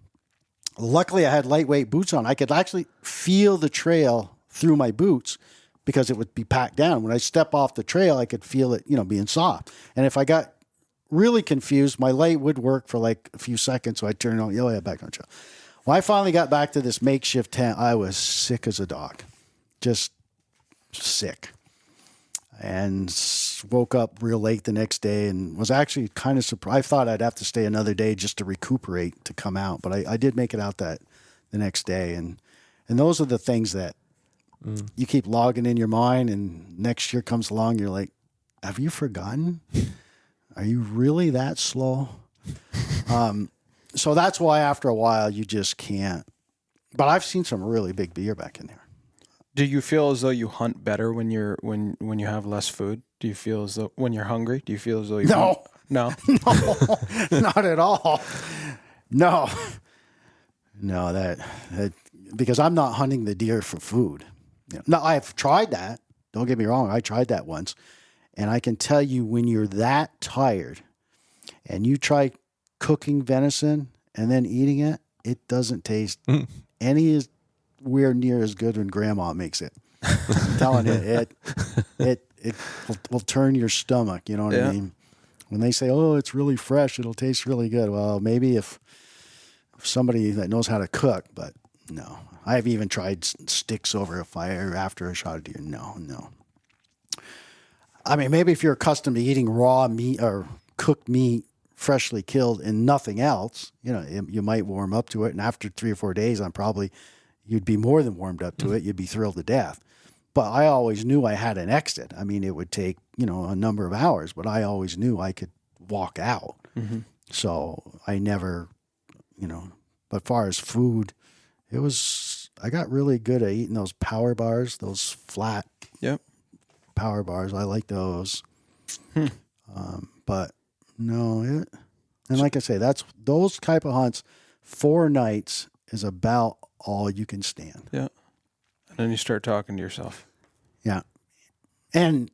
Luckily, I had lightweight boots on. I could actually feel the trail through my boots because it would be packed down. When I step off the trail, I could feel it, being soft. And if I got really confused, my light would work for like a few seconds. So I'd turn on, back on trail. When I finally got back to this makeshift tent, I was sick as a dog. Just sick. And woke up real late the next day and was actually kind of surprised. I thought I'd have to stay another day just to recuperate to come out. But I did make it out the next day. And those are the things that you keep logging in your mind. And next year comes along, you're like, have you forgotten? Are you really that slow? So that's why after a while you just can't. But I've seen some really big deer back in there.
Do you feel as though you hunt better when you have less food? Do you feel as though when you're hungry? Do you feel as though you hunt? No,
not at all. No, that because I'm not hunting the deer for food. No, I've tried that. Don't get me wrong. I tried that once, and I can tell you when you're that tired, and you try cooking venison and then eating it, it doesn't taste anywhere near as good when Grandma makes it. I'm telling you, it will turn your stomach. You know what I mean? When they say, "Oh, it's really fresh, it'll taste really good." Well, maybe if somebody that knows how to cook, but no. I've even tried sticks over a fire after a shot of deer. No. I mean, maybe if you're accustomed to eating raw meat or cooked meat, freshly killed, and nothing else, you might warm up to it. And after 3 or 4 days, I'm probably, you'd be more than warmed up to it. You'd be thrilled to death. But I always knew I had an exit. I mean, it would take, a number of hours, but I always knew I could walk out. So I never, but as far as food, I got really good at eating those power bars, those flat power bars. I like those. But no, and like I say, those type of hunts, 4 nights is about all you can stand.
Yeah. And then you start talking to yourself.
Yeah. And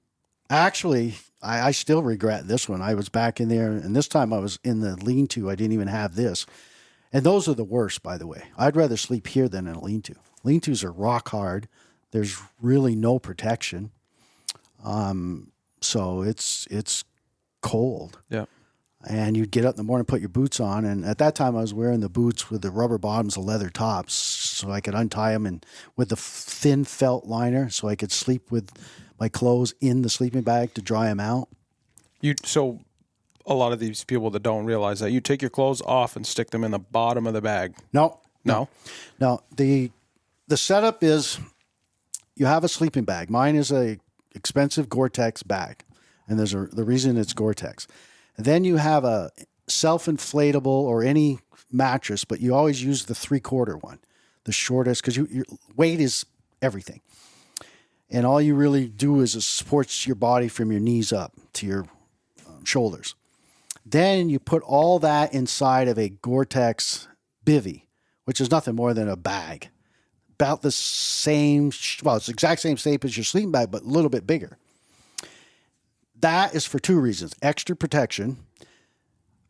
actually, I still regret this one. I was back in there, and this time I was in the lean-to. I didn't even have this. And those are the worst, by the way. I'd rather sleep here than in a lean-to. Lean-tos are rock hard. There's really no protection. So it's cold.
Yeah.
And you'd get up in the morning, put your boots on. And at that time, I was wearing the boots with the rubber bottoms, the leather tops, so I could untie them and with the thin felt liner, so I could sleep with my clothes in the sleeping bag to dry them out.
So a lot of these people that don't realize that you take your clothes off and stick them in the bottom of the bag.
No. The setup is you have a sleeping bag. Mine is a expensive Gore-Tex bag, and there's the reason it's Gore-Tex. And then you have a self-inflatable or any mattress, but you always use the 3/4 one, the shortest, because your weight is everything. And all you really do is it supports your body from your knees up to your shoulders. Then you put all that inside of a Gore-Tex bivy, which is nothing more than a bag. About the same, it's the exact same shape as your sleeping bag, but a little bit bigger. That is for 2 reasons. Extra protection,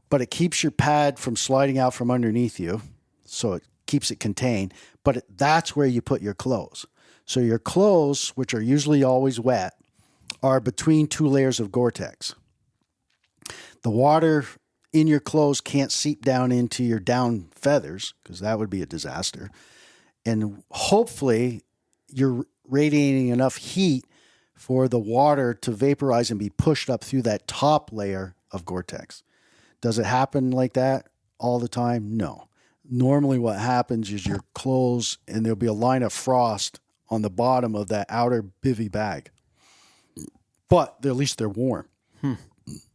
but it keeps your pad from sliding out from underneath you, so it keeps it contained. But that's where you put your clothes. So your clothes, which are usually always wet, are between 2 layers of Gore-Tex. The water in your clothes can't seep down into your down feathers, because that would be a disaster. And hopefully you're radiating enough heat for the water to vaporize and be pushed up through that top layer of Gore-Tex. Does it happen like that all the time? No. Normally what happens is your clothes, and there'll be a line of frost on the bottom of that outer bivy bag. But at least they're warm.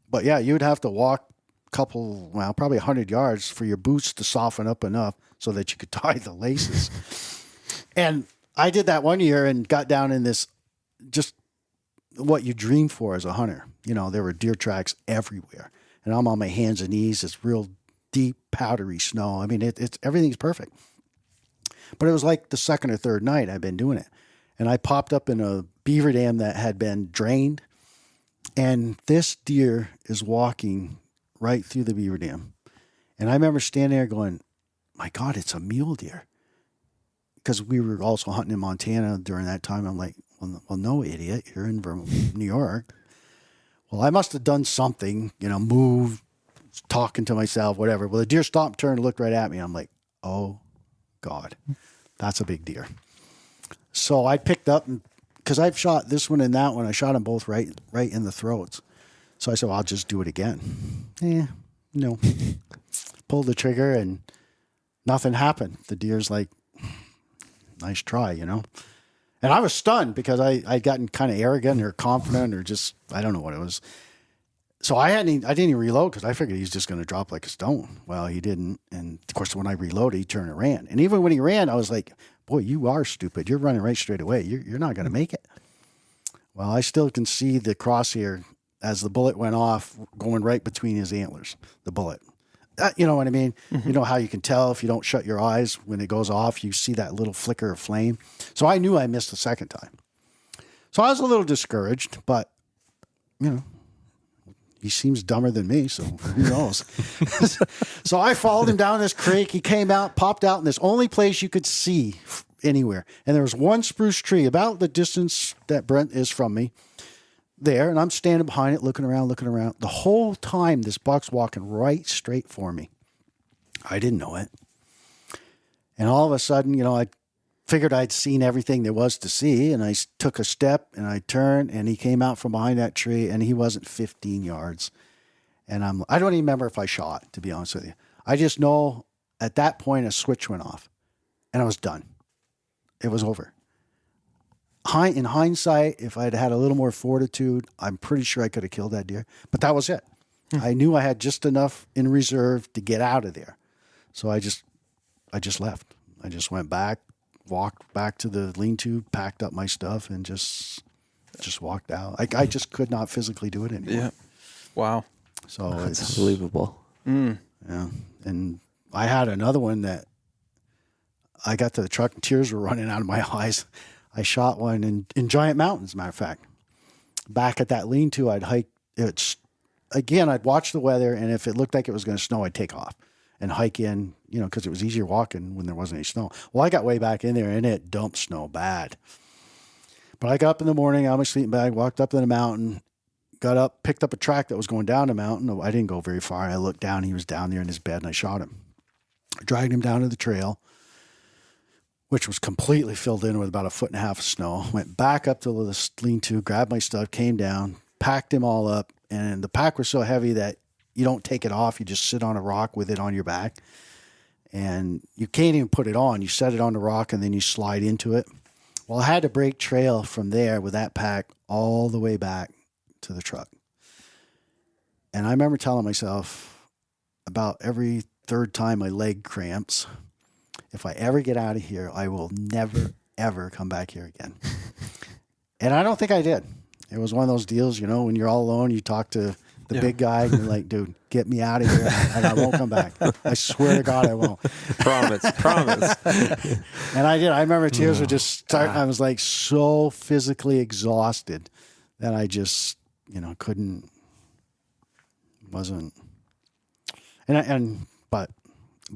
But yeah, you'd have to walk probably 100 yards for your boots to soften up enough so that you could tie the laces. And I did that one year and got down in this, just what you dream for as a hunter. There were deer tracks everywhere. And I'm on my hands and knees. It's real deep, powdery snow. I mean, it's everything's perfect. But it was like the 2nd or 3rd night I've been doing it. And I popped up in a beaver dam that had been drained. And this deer is walking right through the beaver dam. And I remember standing there going, my God, it's a mule deer. Because we were also hunting in Montana during that time. I'm like, well, no, idiot. You're in New York. Well, I must have done something, moved, talking to myself, whatever. Well, the deer stopped, turned, looked right at me. I'm like, oh, God, that's a big deer. So I picked up, because I've shot this one and that one. I shot them both right in the throats. So I said, well, I'll just do it again. No. Pulled the trigger and nothing happened. The deer's like, nice try, And I was stunned because I'd gotten kind of arrogant or confident or just, I don't know what it was. So I didn't even reload because I figured he was just going to drop like a stone. Well, he didn't. And of course, when I reloaded, he turned and ran. And even when he ran, I was like, boy, you are stupid. You're running right straight away. You're not going to make it. Well, I still can see the crosshair as the bullet went off going right between his antlers, the bullet. You know what I mean? Mm-hmm. You know how you can tell if you don't shut your eyes when it goes off, you see that little flicker of flame. So I knew I missed the second time. So I was a little discouraged, but, he seems dumber than me, so who knows? So I followed him down this creek. He came out, popped out in this only place you could see anywhere. And there was one spruce tree about the distance that Brent is from me there. And I'm standing behind it, looking around. The whole time, this buck's walking right straight for me. I didn't know it. And all of a sudden, I figured I'd seen everything there was to see. And I took a step and I turned and he came out from behind that tree and he wasn't 15 yards. And I don't even remember if I shot, to be honest with you. I just know at that point a switch went off and I was done. it was over. In hindsight, if I'd had a little more fortitude, I'm pretty sure I could have killed that deer. But that was it. I knew I had just enough in reserve to get out of there. So I just left. I just went back, walked back to the lean-to, packed up my stuff, and just walked out. I just could not physically do it anymore.
Yeah. Wow.
So
That's
it's
unbelievable.
Yeah. And I had another one that I got to the truck and tears were running out of my eyes. I shot one in Giant Mountains, matter of fact. Back at that lean-to, I'd hike. I'd watch the weather, and if it looked like it was going to snow, I'd take off and hike in, because it was easier walking when there wasn't any snow. Well, I got way back in there, and it dumped snow bad. But I got up in the morning, out of my sleeping bag, walked up to the mountain, got up, picked up a track that was going down the mountain. I didn't go very far. I looked down. He was down there in his bed, and I shot him. I dragged him down to the trail, which was completely filled in with about 1.5 feet of snow. Went back up to the lean-to, grabbed my stuff, came down, packed him all up. And the pack was so heavy that you don't take it off. You just sit on a rock with it on your back. And you can't even put it on. You set it on the rock, and then you slide into it. Well, I had to break trail from there with that pack all the way back to the truck. And I remember telling myself about every third time my leg cramps, if I ever get out of here, I will never, ever come back here again. And I don't think I did. It was one of those deals, when you're all alone, you talk to the big guy, and you're like, dude, get me out of here, and I won't come back. I swear to God I won't.
Promise.
And I did. I remember tears were just starting. I was like so physically exhausted that I just, wasn't. But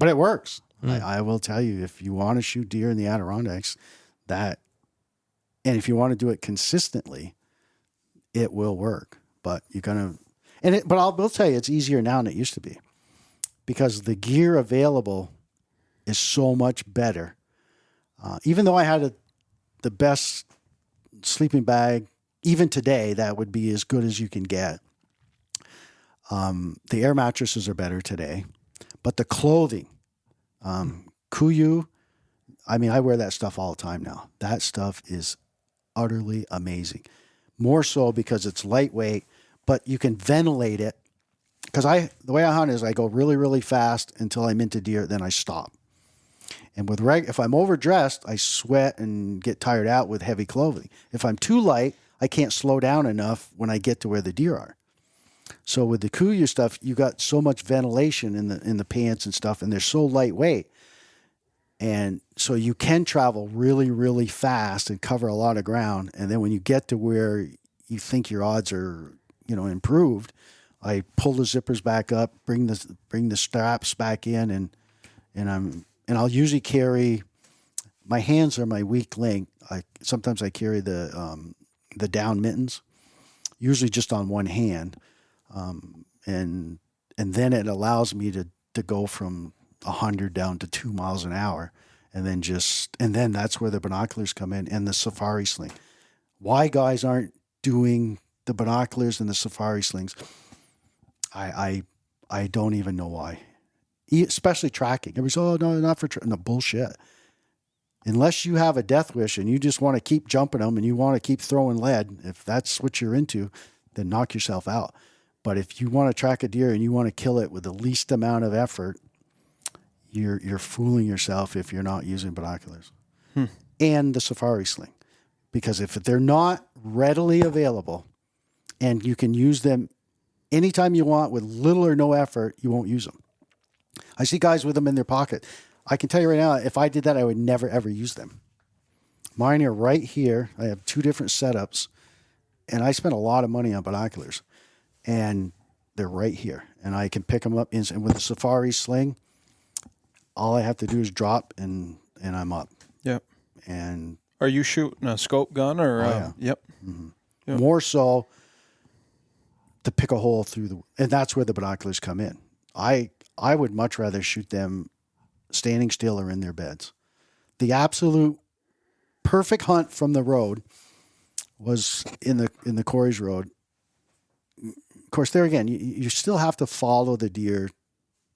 it works. I will tell you, if you want to shoot deer in the Adirondacks, and if you want to do it consistently, it will work. But you're gonna, but I will tell you, it's easier now than it used to be, because the gear available is so much better. Even though I had the best sleeping bag, even today, that would be as good as you can get. The air mattresses are better today, but the clothing, Kuiu, I wear that stuff all the time now. That stuff is utterly amazing. More so because it's lightweight, but you can ventilate it. Because the way I hunt is I go really, really fast until I'm into deer, then I stop. And if I'm overdressed, I sweat and get tired out with heavy clothing. If I'm too light, I can't slow down enough when I get to where the deer are. So with the Kuiu stuff, you got so much ventilation in the pants and stuff, and they're so lightweight. And so you can travel really, really fast and cover a lot of ground. And then when you get to where you think your odds are, improved, I pull the zippers back up, bring the straps back in, and I'll usually carry. My hands are my weak link. Sometimes I carry the down mittens, usually just on one hand, and then it allows me to go from 100 down to 2 miles an hour, and then that's where the binoculars come in, and the safari sling. Why guys aren't doing the binoculars and the safari slings, I don't even know why. Especially tracking. Everybody's, oh no, not for no bullshit. Unless you have a death wish and you just want to keep jumping them and you want to keep throwing lead, if that's what you're into, then knock yourself out. But if you want to track a deer and you want to kill it with the least amount of effort, you're fooling yourself if you're not using binoculars and the safari sling. Because if they're not readily available and you can use them anytime you want with little or no effort, you won't use them. I see guys with them in their pocket. I can tell you right now, if I did that, I would never, ever use them. Mine are right here. I have 2 different setups, and I spent a lot of money on binoculars, and they're right here. And I can pick them up. And with the safari sling, all I have to do is drop, and I'm up.
Yep.
And
are you shooting a scope gun or?
Yeah.
Yep.
Mm-hmm.
Yep.
More so to pick a hole through and that's where the binoculars come in. I would much rather shoot them standing still or in their beds. The absolute perfect hunt from the road was in the Corey's Road. Of course, there again, you still have to follow the deer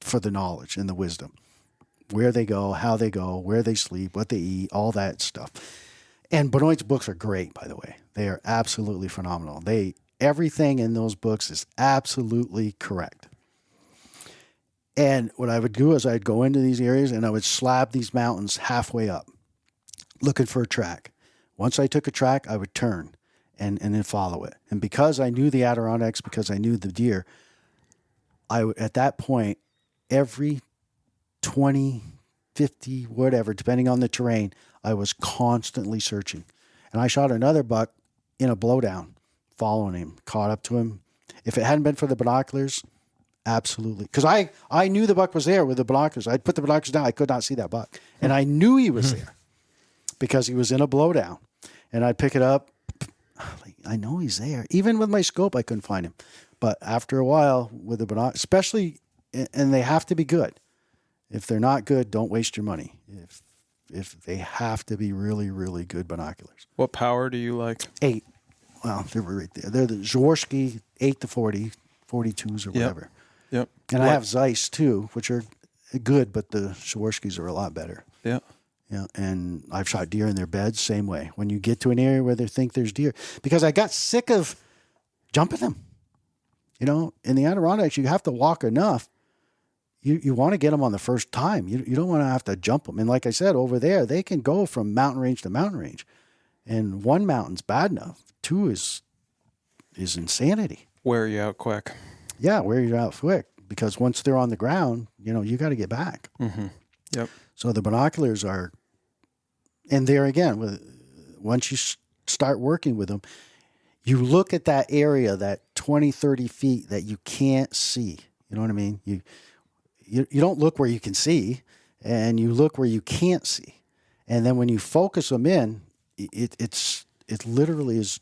for the knowledge and the wisdom. where they go, how they go, where they sleep, what they eat, all that stuff. And Benoit's books are great, by the way. They are absolutely phenomenal. Everything in those books is absolutely correct. And what I would do is I'd go into these areas and I would slab these mountains halfway up, looking for a track. Once I took a track, I would turn and then follow it. And because I knew the Adirondacks, because I knew the deer, at that point, every 20, 50, whatever, depending on the terrain, I was constantly searching. And I shot another buck in a blowdown, following him, caught up to him. If it hadn't been for the binoculars, absolutely. Because I knew the buck was there with the binoculars. I'd put the binoculars down. I could not see that buck. And I knew he was there because he was in a blowdown. And I'd pick it up. I know he's there. Even with my scope, I couldn't find him. But after a while, with the binoculars, especially, and they have to be good. If they're not good, don't waste your money. If they have to be really, really good binoculars.
What power do you like?
8. Well, they're right there. They're the Jaworski 8 to 40, 42s or whatever.
Yep.
And I have Zeiss too, which are good, but the Jaworskis are a lot better.
Yeah.
Yeah. And I've shot deer in their beds, same way. When you get to an area where they think there's deer, because I got sick of jumping them. You know, in the Adirondacks, you have to walk enough. You want to get them on the first time. You don't want to have to jump them. And like I said, over there, they can go from mountain range to mountain range. And one mountain's bad enough. 2 is insanity.
Wear you out quick.
Yeah, wear you out quick. Because once they're on the ground, you got to get back.
Mm-hmm. Yep.
So the binoculars are, and there again, once you start working with them, you look at that area, that 20, 30 feet that you can't see. You know what I mean? You don't look where you can see, and you look where you can't see. And then when you focus them in, it literally is.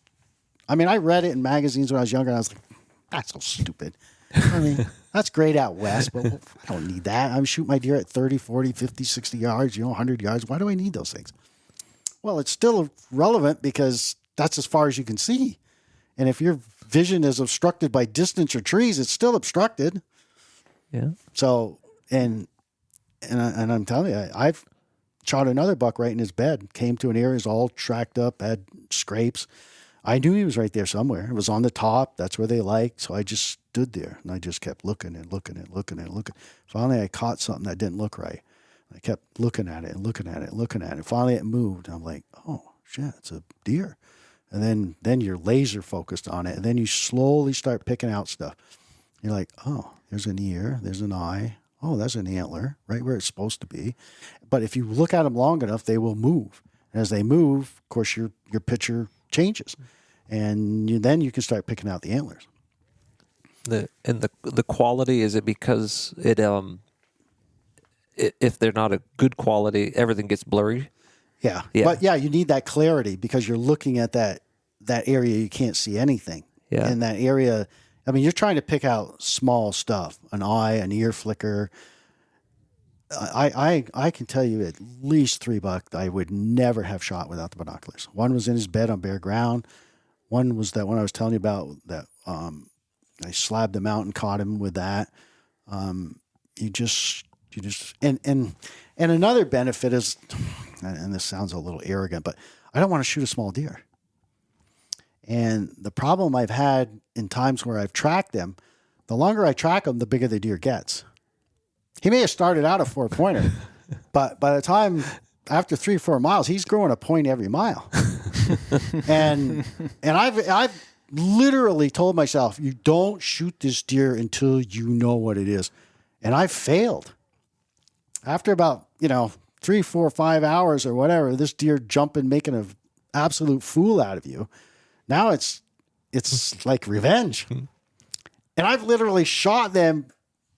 I mean, I read it in magazines when I was younger, and I was like, that's so stupid. I mean, that's great out west, but I don't need that. I'm shooting my deer at 30, 40, 50, 60 yards, 100 yards. Why do I need those things? Well, it's still relevant because that's as far as you can see. And if your vision is obstructed by distance or trees, it's still obstructed.
Yeah.
So, and I'm telling you, I've shot another buck right in his bed, came to an area, was all tracked up, had scrapes. I knew he was right there somewhere. It was on the top. That's where they like. So I just stood there and I just kept looking and looking and looking and looking. Finally, I caught something that didn't look right. I kept looking at it and looking at it and looking at it. Finally, it moved. I'm like, oh, shit, it's a deer. And then you're laser focused on it. And then you slowly start picking out stuff. You're like, oh, there's an ear, there's an eye. Oh, that's an antler, right where it's supposed to be. But if you look at them long enough, they will move. And as they move, of course, your picture changes. And then you can start picking out the antlers.
The quality, is it because if they're not a good quality, everything gets blurry?
Yeah. But yeah, you need that clarity because you're looking at that area, you can't see anything.
Yeah.
And that area, I mean, you're trying to pick out small stuff, an eye, an ear flicker. I can tell you at least 3 buck I would never have shot without the binoculars. One was in his bed on bare ground. One was that one I was telling you about that I slabbed him out and caught him with that. You just and another benefit is, and this sounds a little arrogant, but I don't want to shoot a small deer. And the problem I've had in times where I've tracked them, the longer I track them, the bigger the deer gets. He may have started out a 4-pointer, but by the time after 3-4 miles, he's growing a point every mile. and I've literally told myself, you don't shoot this deer until you know what it is. And I failed. After about, 3, 4, 5 hours or whatever, this deer jumping, making an absolute fool out of you. Now it's like revenge. And I've literally shot them,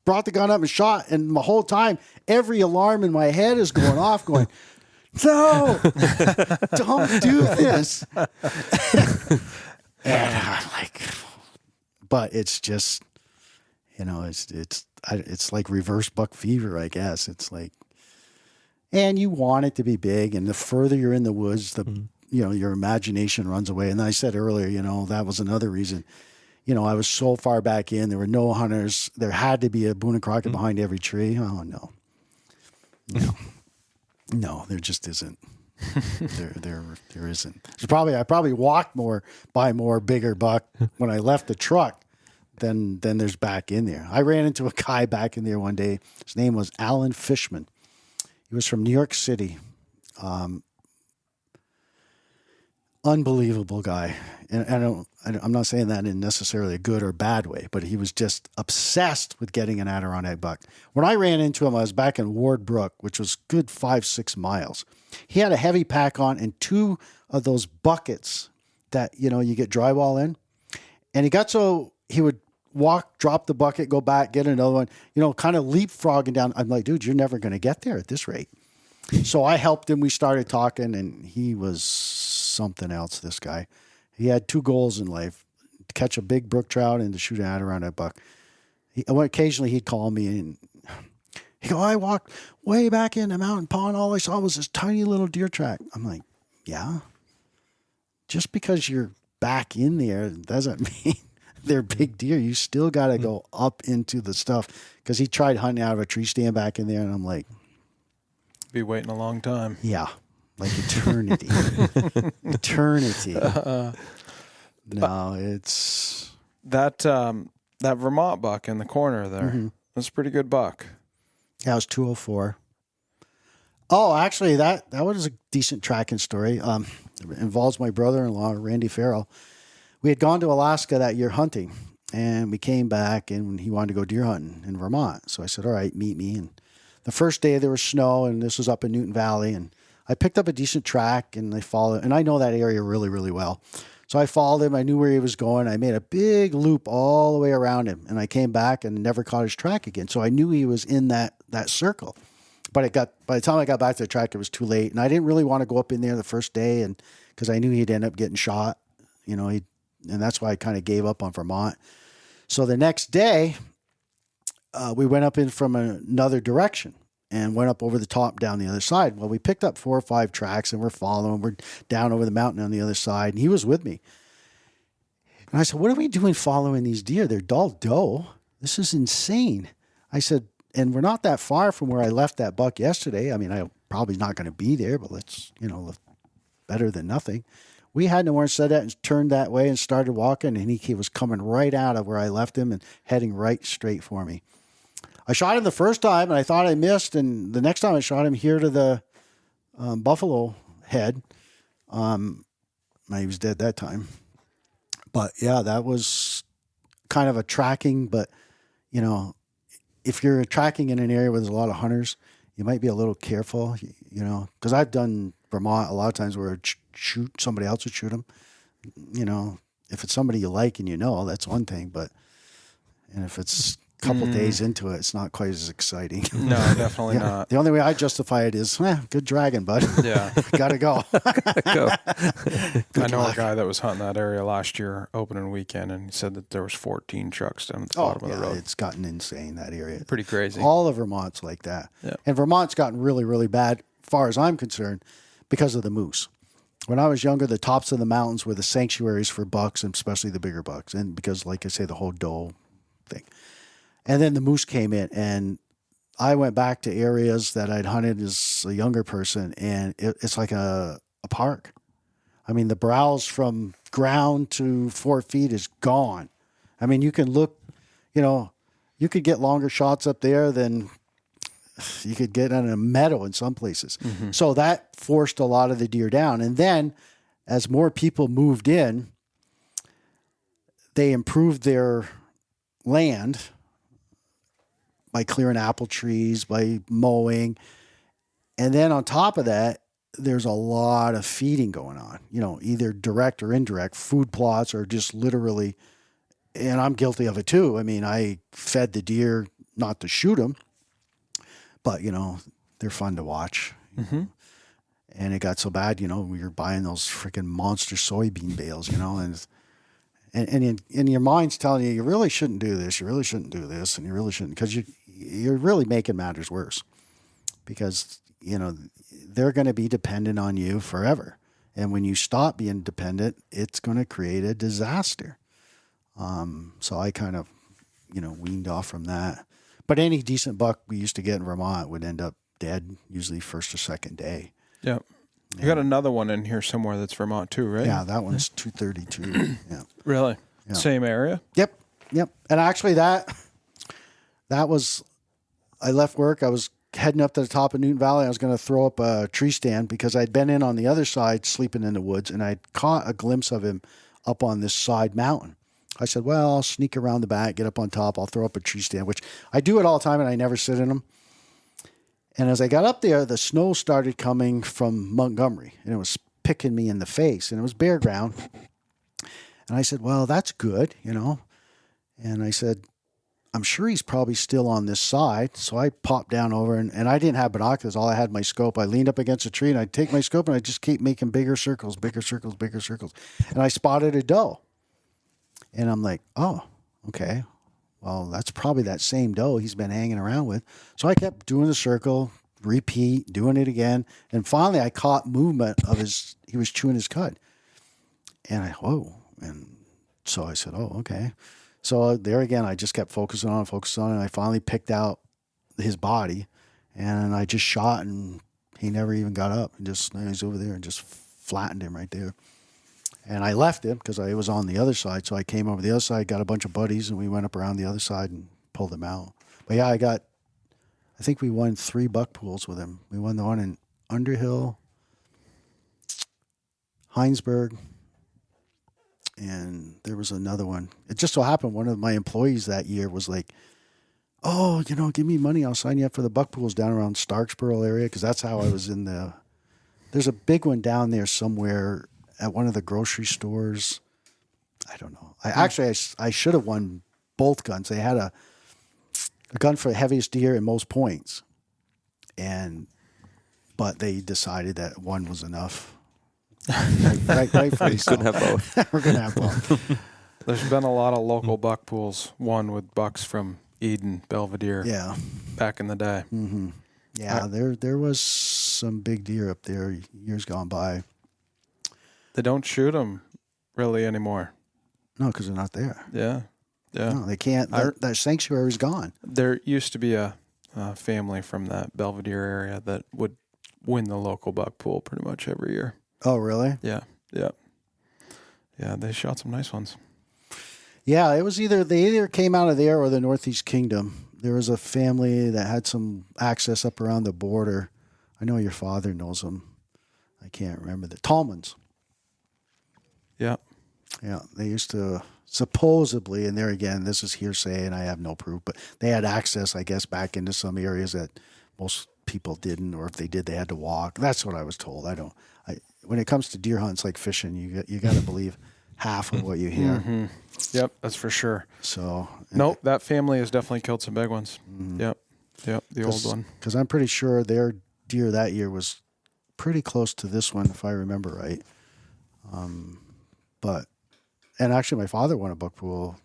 brought the gun up and shot. And the whole time, every alarm in my head is going off going, no, don't do this. And I'm like, but it's just, it's like reverse buck fever, I guess. It's like, and you want it to be big. And the further you're in the woods, your imagination runs away. And I said earlier, that was another reason. I was so far back in, there were no hunters. There had to be a Boone and Crockett behind every tree. Oh, no. No, there just isn't. there isn't. I probably walked by more bigger buck when I left the truck than there's back in there. I ran into a guy back in there one day. His name was Alan Fishman. He was from New York City. Unbelievable guy. And I'm not saying that in necessarily a good or bad way, but he was just obsessed with getting an Adirondack buck. When I ran into him, I was back in Ward Brook, which was good 5-6 miles. He had a heavy pack on and 2 of those buckets that, you get drywall in. And he got so he would walk, drop the bucket, go back, get another one, kind of leapfrogging down. I'm like, dude, you're never going to get there at this rate. So I helped him. We started talking, and he was something else, this guy. He had 2 goals in life: to catch a big brook trout and to shoot an Adirondack buck. Occasionally he'd call me, and he'd go, I walked way back in the mountain pond. All I saw was this tiny little deer track. I'm like, yeah? Just because you're back in there doesn't mean they're big deer. You still got to go up into the stuff. Because he tried hunting out of a tree stand back in there, and I'm like,
be waiting a long time.
yeah, like eternity. Eternity. No, it's
that Vermont buck in the corner there. Mm-hmm. That's a pretty good buck.
Yeah, it was 204. Oh, actually, that was a decent tracking story. It involves my brother-in-law, Randy Farrell. We had gone to Alaska that year hunting, and we came back, and he wanted to go deer hunting in Vermont. So I said, all right, meet me. And the first day there was snow, and this was up in Newton Valley, and I picked up a decent track, and I followed, and I know that area really, really well. So I followed him. I knew where he was going. I made a big loop all the way around him, and I came back and never caught his track again. So I knew he was in that circle. But by the time I got back to the track, it was too late, and I didn't really want to go up in there the first day, and because I knew he'd end up getting shot, and that's why I kind of gave up on Vermont. So the next day, we went up in from another direction and went up over the top down the other side. Well, we picked up 4 or 5 tracks, and we're following. We're down over the mountain on the other side, and he was with me. And I said, what are we doing following these deer? They're dull doe. This is insane. I said, and we're not that far from where I left that buck yesterday. I mean, I'm probably not going to be there, but let's, better than nothing. We had no more said that and turned that way and started walking, and he was coming right out of where I left him and heading right straight for me. I shot him the first time, and I thought I missed, and the next time I shot him here to the buffalo head. He was dead that time. But, yeah, that was kind of a tracking, but, if you're tracking in an area where there's a lot of hunters, you might be a little careful, because I've done Vermont a lot of times where somebody else would shoot them. If it's somebody you like and that's one thing, and if it's a couple days into it, it's not quite as exciting.
No, definitely not.
The only way I justify it is, good dragging, bud.
Yeah.
Gotta go.
Go.
I know a guy that was hunting that area last year, opening weekend, and he said that there was 14 trucks down at the bottom of the road.
It's gotten insane, that area.
Pretty crazy.
All of Vermont's like that.
Yeah.
And Vermont's gotten really, really bad, as far as I'm concerned, because of the moose. When I was younger, the tops of the mountains were the sanctuaries for bucks, and especially the bigger bucks. And because, like I say, the whole doe thing. And then the moose came in, and I went back to areas that I'd hunted as a younger person, and it's like a park. I mean, the browse from ground to 4 feet is gone. I mean, you can look, you could get longer shots up there than you could get in a meadow in some places. Mm-hmm. So that forced a lot of the deer down. And then as more people moved in, they improved their land by clearing apple trees, by mowing. And then on top of that, there's a lot of feeding going on, either direct or indirect. Food plots are just literally, and I'm guilty of it too. I mean, I fed the deer not to shoot them, but, they're fun to watch.
Mm-hmm.
And it got so bad, we were buying those freaking monster soybean bales, and your mind's telling you really shouldn't do this, you really shouldn't do this, and you really shouldn't, because you're really making matters worse, because they're going to be dependent on you forever, and when you stop being dependent, it's going to create a disaster. So I kind of weaned off from that. But any decent buck we used to get in Vermont would end up dead usually first or second day.
Yeah. You got another one in here somewhere that's Vermont too, right?
Yeah, that one's 232. Yeah.
Really?
Yeah.
Same area?
Yep. And actually that was, I left work. I was heading up to the top of Newton Valley. I was going to throw up a tree stand because I'd been in on the other side sleeping in the woods, and I'd caught a glimpse of him up on this side mountain. I said, well, I'll sneak around the back, get up on top. I'll throw up a tree stand, which I do it all the time, and I never sit in them. And as I got up there, the snow started coming from Montgomery, and it was picking me in the face, and it was bare ground. And I said, well, that's good, And I said, I'm sure he's probably still on this side. So I popped down over, and I didn't have binoculars. All I had my scope. I leaned up against a tree, and I'd take my scope, and I'd just keep making bigger circles. And I spotted a doe. And I'm like, oh, okay. Well, that's probably that same doe he's been hanging around with. So I kept doing the circle, repeat, doing it again. And finally I caught movement of he was chewing his cud. And and so I said, oh, okay. So there again, I just kept focusing on it. And I finally picked out his body, and I just shot, and he never even got up. He's over there and just flattened him right there. And I left him because I was on the other side. So I came over the other side, got a bunch of buddies, and we went up around the other side and pulled him out. But yeah, I think we won 3 buck pools with him. We won the one in Underhill, Heinsberg, and there was another one. It just so happened one of my employees that year was like, oh, give me money. I'll sign you up for the buck pools down around Starksboro area, because that's how I was in there's a big one down there somewhere at one of the grocery stores. I don't know. I should have won both guns. They had a gun for the heaviest deer and most points. But they decided that one was enough. Right for
You couldn't have both.
We're going to have both.
There's been a lot of local buck pools, one with bucks from Eden, Belvedere.
Yeah.
Back in the day.
Mm-hmm. Yeah, there was some big deer up there years gone by.
They don't shoot them really anymore.
No, because they're not there.
Yeah.
No, they can't. That sanctuary's gone.
There used to be a family from that Belvedere area that would win the local buck pool pretty much every year.
Oh, really?
Yeah. They shot some nice ones.
Yeah, it was they either came out of there or the Northeast Kingdom. There was a family that had some access up around the border. I know your father knows them. I can't remember the Tallmans.
Yeah.
Yeah, they used to supposedly, and there again, this is hearsay and I have no proof, but they had access, I guess, back into some areas that most people didn't, or if they did, they had to walk. That's what I was told. When it comes to deer hunts like fishing, you got to believe half of what you hear.
Mm-hmm. Yep, that's for sure.
So
nope, that family has definitely killed some big ones.
Mm-hmm.
Yep, the old one.
Because I'm pretty sure their deer that year was pretty close to this one, if I remember right. And actually, my father won a buck pool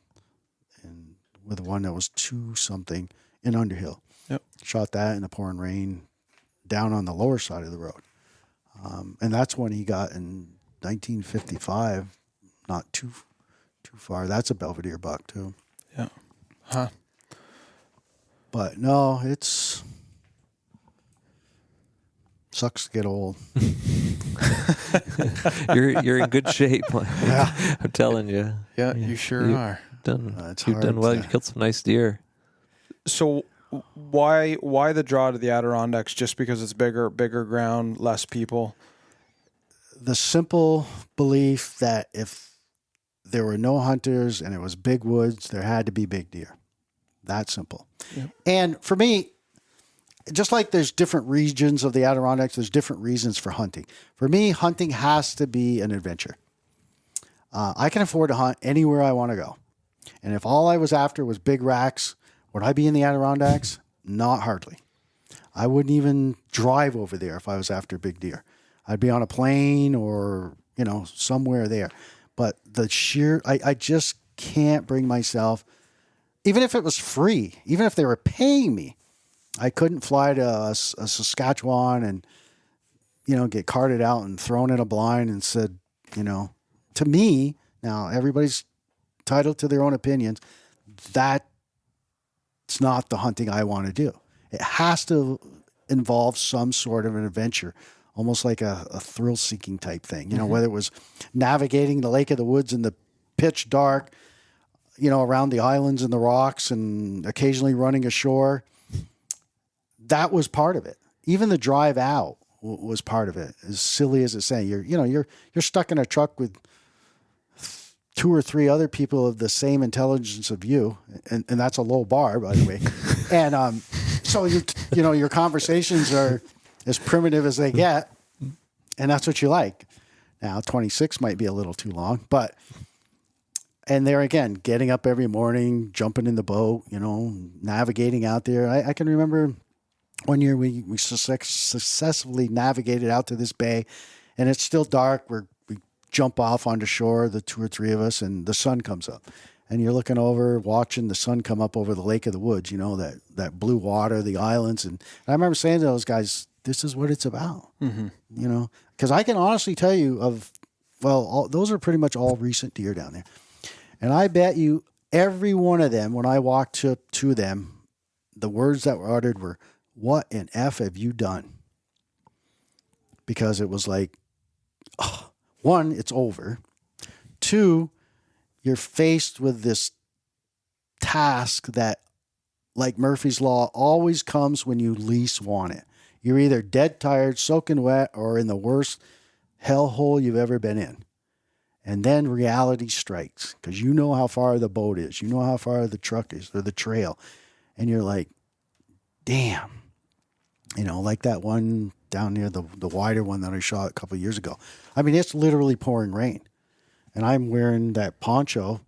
with one that was 2-something in Underhill.
Yep.
Shot that in the pouring rain down on the lower side of the road. And that's when he got in 1955, not too far. That's a Belvedere buck, too.
Yeah. Huh.
But no, it's sucks to get old.
You're in good shape.
Yeah.
I'm telling you.
Yeah, you sure are.
You've done well. You killed some nice deer.
So why the draw to the Adirondacks? Just because it's bigger ground, less people?
The simple belief that if there were no hunters and it was big woods, there had to be big deer. That simple. Yep. And for me, just like there's different regions of the Adirondacks, there's different reasons for hunting. For me, hunting has to be an adventure. I can afford to hunt anywhere I want to go. And if all I was after was big racks, would I be in the Adirondacks? Not hardly. I wouldn't even drive over there if I was after big deer. I'd be on a plane or, somewhere there. But I just can't bring myself, even if it was free, even if they were paying me, I couldn't fly to a Saskatchewan and, get carted out and thrown in a blind and said, to me, now everybody's entitled to their own opinions. That's not the hunting I want to do. It has to involved some sort of an adventure, almost like a thrill-seeking type thing. Whether it was navigating the Lake of the Woods in the pitch dark, around the islands and the rocks, and occasionally running ashore. That was part of it. Even the drive out was part of it. As silly as it's saying, you're stuck in a truck with 2 or 3 other people of the same intelligence of you, and that's a low bar, by the way. And so your conversations are as primitive as they get, and that's what you like. Now 26 might be a little too long, and there again, getting up every morning, jumping in the boat, navigating out there. I can remember one year we successfully navigated out to this bay, and it's still dark. We jump off onto shore, the 2 or 3 of us, and the sun comes up. And you're looking over, watching the sun come up over the Lake of the Woods, that blue water, the islands. And I remember saying to those guys, this is what it's about, because I can honestly tell you those are pretty much all recent deer down there. And I bet you every one of them, when I walked to them, the words that were uttered were, "What in F have you done?" Because it was like, 1, it's over. 2, you're faced with this task that, like Murphy's Law, always comes when you least want it. You're either dead tired, soaking wet, or in the worst hellhole you've ever been in. And then reality strikes, because you know how far the boat is. You know how far the truck is, or the trail. And you're like, damn. Like that one down near the wider one that I shot a couple of years ago. I mean, it's literally pouring rain. And I'm wearing that poncho.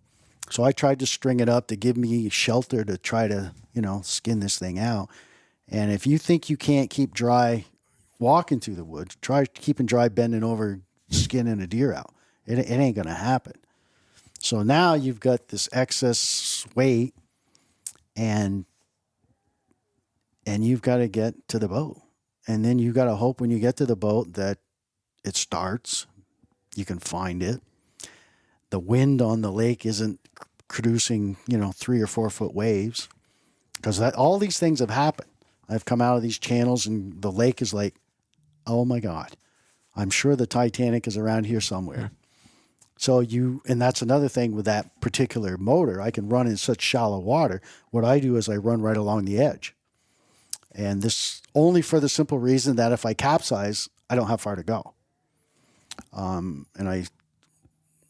So I tried to string it up to give me shelter to try to, skin this thing out. And if you think you can't keep dry walking through the woods, try keeping dry bending over, skinning a deer out. It ain't going to happen. So now you've got this excess weight, and you've got to get to the boat. And then you've got to hope when you get to the boat that it starts. You can find it. The wind on the lake isn't producing, 3 or 4 foot waves, because all these things have happened. I've come out of these channels and the lake is like, oh my God, I'm sure the Titanic is around here somewhere. So and that's another thing with that particular motor. I can run in such shallow water. What I do is I run right along the edge. And this only for the simple reason that if I capsize, I don't have far to go.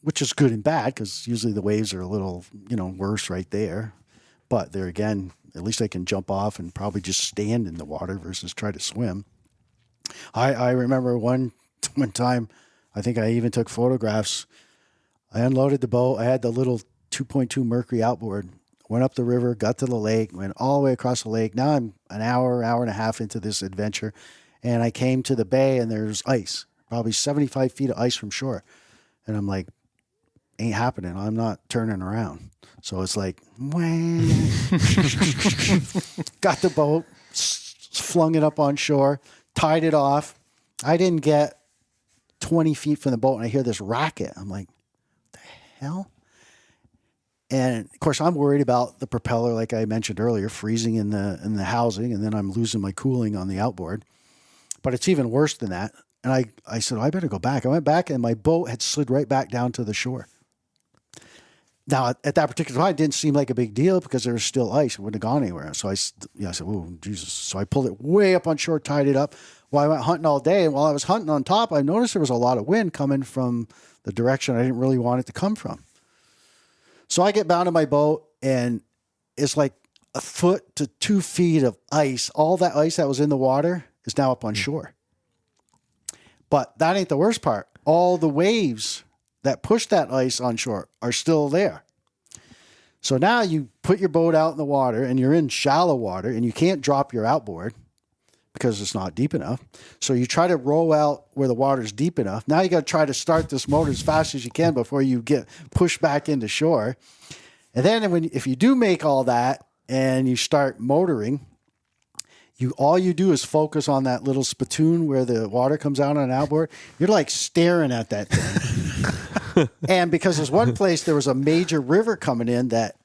Which is good and bad, because usually the waves are a little, worse right there. But there again, at least I can jump off and probably just stand in the water versus try to swim. I remember one time, I think I even took photographs. I unloaded the boat. I had the little 2.2 Mercury outboard, went up the river, got to the lake, went all the way across the lake. Now I'm an hour and a half into this adventure, and I came to the bay, and there's ice, probably 75 feet of ice from shore. And I'm like, ain't happening. I'm not turning around. So it's like, got the boat, flung it up on shore, tied it off. I didn't get 20 feet from the boat, and I hear this racket. I'm like, the hell? And of course, I'm worried about the propeller, like I mentioned earlier, freezing in the housing, and then I'm losing my cooling on the outboard. But it's even worse than that. And I said, I better go back. I went back, and my boat had slid right back down to the shore. Now, at that particular time, it didn't seem like a big deal because there was still ice. It wouldn't have gone anywhere. So I said, oh, Jesus. So I pulled it way up on shore, tied it up. Well, I went hunting all day. And while I was hunting on top, I noticed there was a lot of wind coming from the direction I didn't really want it to come from. So I get bound to my boat, and it's like 1 foot to 2 feet of ice. All that ice that was in the water is now up on shore. But that ain't the worst part. All the waves that push that ice on shore are still there. So now you put your boat out in the water, and you're in shallow water, and you can't drop your outboard because it's not deep enough. So you try to row out where the water's deep enough. Now you got to try to start this motor as fast as you can before you get pushed back into shore. And then if you do make all that and you start motoring, all you do is focus on that little spittoon where the water comes out on an outboard. You're like staring at that thing. And because there's one place, there was a major river coming in that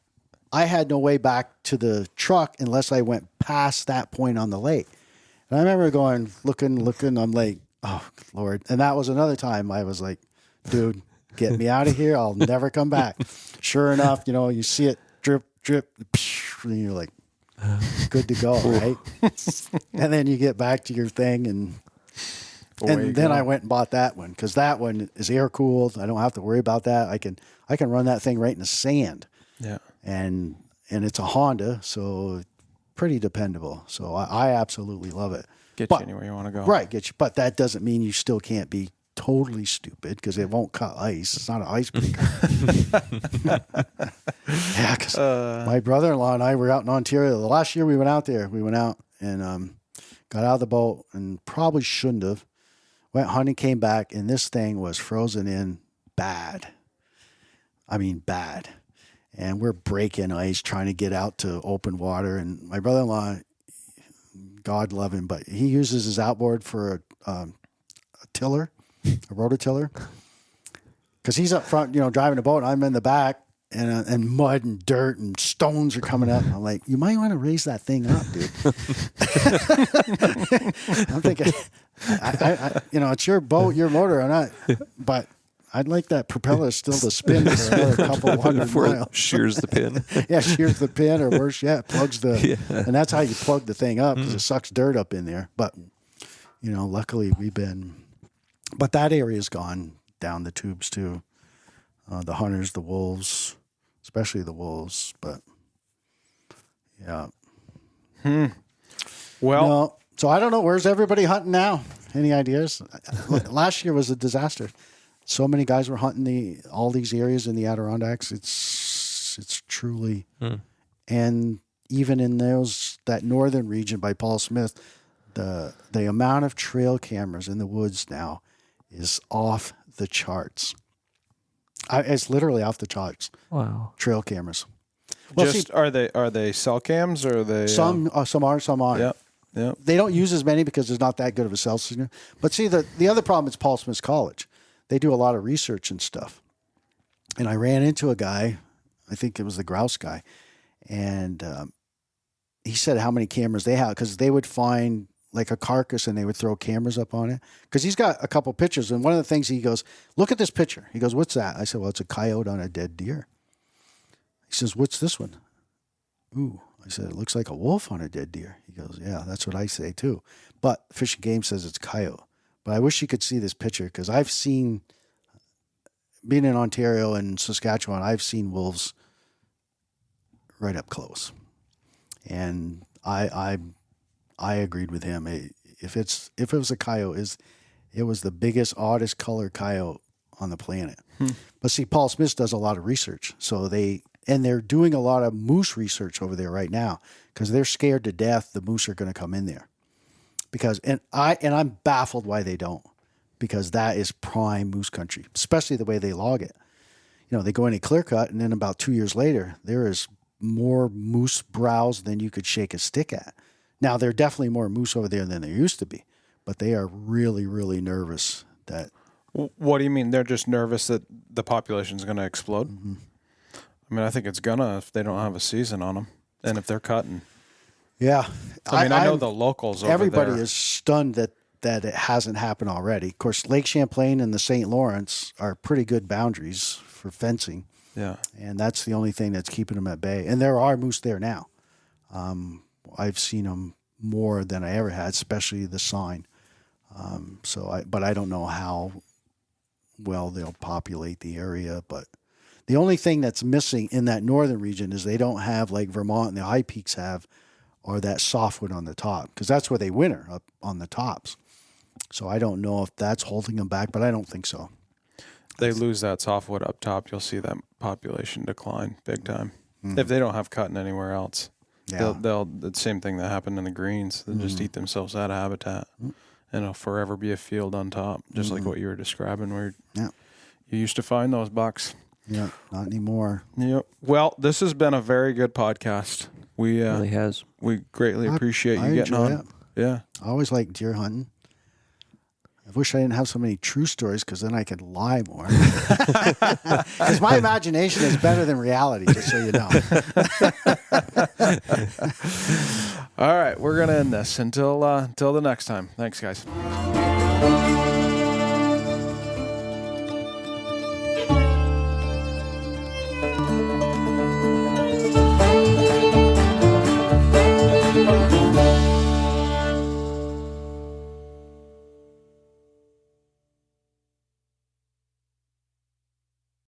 I had no way back to the truck unless I went past that point on the lake. And I remember going, looking. I'm like, oh, Lord. And that was another time I was like, dude, get me out of here. I'll never come back. Sure enough, you see it drip, drip, and you're like, good to go, right? And then you get back to your thing, and then I went and bought that one because that one is air cooled. I don't have to worry about that. I can run that thing right in the sand.
Yeah.
And it's a Honda, so pretty dependable. So I absolutely love it.
Get you anywhere you want to go.
Right, get you. But that doesn't mean you still can't be totally stupid because it won't cut ice. It's not an icebreaker. Yeah, because my brother-in-law and I were out in Ontario. The last year we went out there, we went out and got out of the boat and probably shouldn't have. Went hunting, came back, and this thing was frozen in bad. I mean, bad. And we're breaking ice, trying to get out to open water. And my brother-in-law, God love him, but he uses his outboard for a tiller, a rototiller, because he's up front, driving the boat. And I'm in the back, and mud and dirt and stones are coming up. I'm like, you might want to raise that thing up, dude. I'm thinking, it's your boat, your motor, or not, but I'd like that propeller still to spin for another couple hundred miles.
Shears the pin.
Yeah, shears the pin, or worse yet, plugs and that's how you plug the thing up because it sucks dirt up in there. But, luckily but that area's gone down the tubes too. The hunters, the wolves, especially the wolves, but yeah.
Well,
so I don't know. Where's everybody hunting now? Any ideas? Look, last year was a disaster. So many guys were hunting all these areas in the Adirondacks. It's truly, and even in that northern region by Paul Smith, the amount of trail cameras in the woods now is off the charts. It's literally off the charts.
Wow.
Trail cameras. Well,
are they cell cams or are they
some are, some aren't.
Yeah. Yeah.
They don't use as many because there's not that good of a cell signal. But see, the other problem is Paul Smith's College. They do a lot of research and stuff. And I ran into a guy, I think it was the grouse guy, and he said how many cameras they have because they would find like a carcass and they would throw cameras up on it because he's got a couple pictures. And one of the things he goes, look at this picture. He goes, what's that? I said, well, it's a coyote on a dead deer. He says, what's this one? Ooh. I said, it looks like a wolf on a dead deer. He goes, yeah, that's what I say too. But Fish and Game says it's coyote. But I wish you could see this picture because I've seen, being in Ontario and Saskatchewan, I've seen wolves right up close. And I agreed with him. If it was a coyote, it was the biggest, oddest color coyote on the planet. But see, Paul Smith does a lot of research. So they're doing a lot of moose research over there right now because they're scared to death the moose are going to come in there. I'm baffled why they don't, because that is prime moose country, especially the way they log it. They go in a clear cut, and then about 2 years later, there is more moose browse than you could shake a stick at. Now, there are definitely more moose over there than there used to be, but they are really, really nervous that.
What do you mean? They're just nervous that the population is going to explode?
Mm-hmm.
I mean, I think it's gonna if they don't have a season on them, and if they're cutting.
Yeah,
I know the locals over
everybody
there.
is stunned that it hasn't happened already. Of course, Lake Champlain and the St. Lawrence are pretty good boundaries for fencing.
Yeah,
and that's the only thing that's keeping them at bay. And there are moose there now. I've seen them more than I ever had, especially the sign. But I don't know how well they'll populate the area. But the only thing that's missing in that northern region is they don't have, like Vermont and the high peaks have, or that softwood on the top, because that's where they winter, up on the tops. So I don't know if that's holding them back, but I don't think so.
They lose that softwood up top, you'll see that population decline big time. If they don't have cutting anywhere else.
Yeah.
They'll the same thing that happened in the greens. They'll just eat themselves out of habitat. And it'll forever be a field on top, just like what you were describing where you used to find those bucks.
Yeah, not anymore.
Yep. Well, this has been a very good podcast. We
really has.
We greatly appreciate you getting on.
It.
Yeah.
I always like deer hunting. I wish I didn't have so many true stories because then I could lie more. Because my imagination is better than reality, just so you know.
All right, we're going to end this until the next time. Thanks, guys.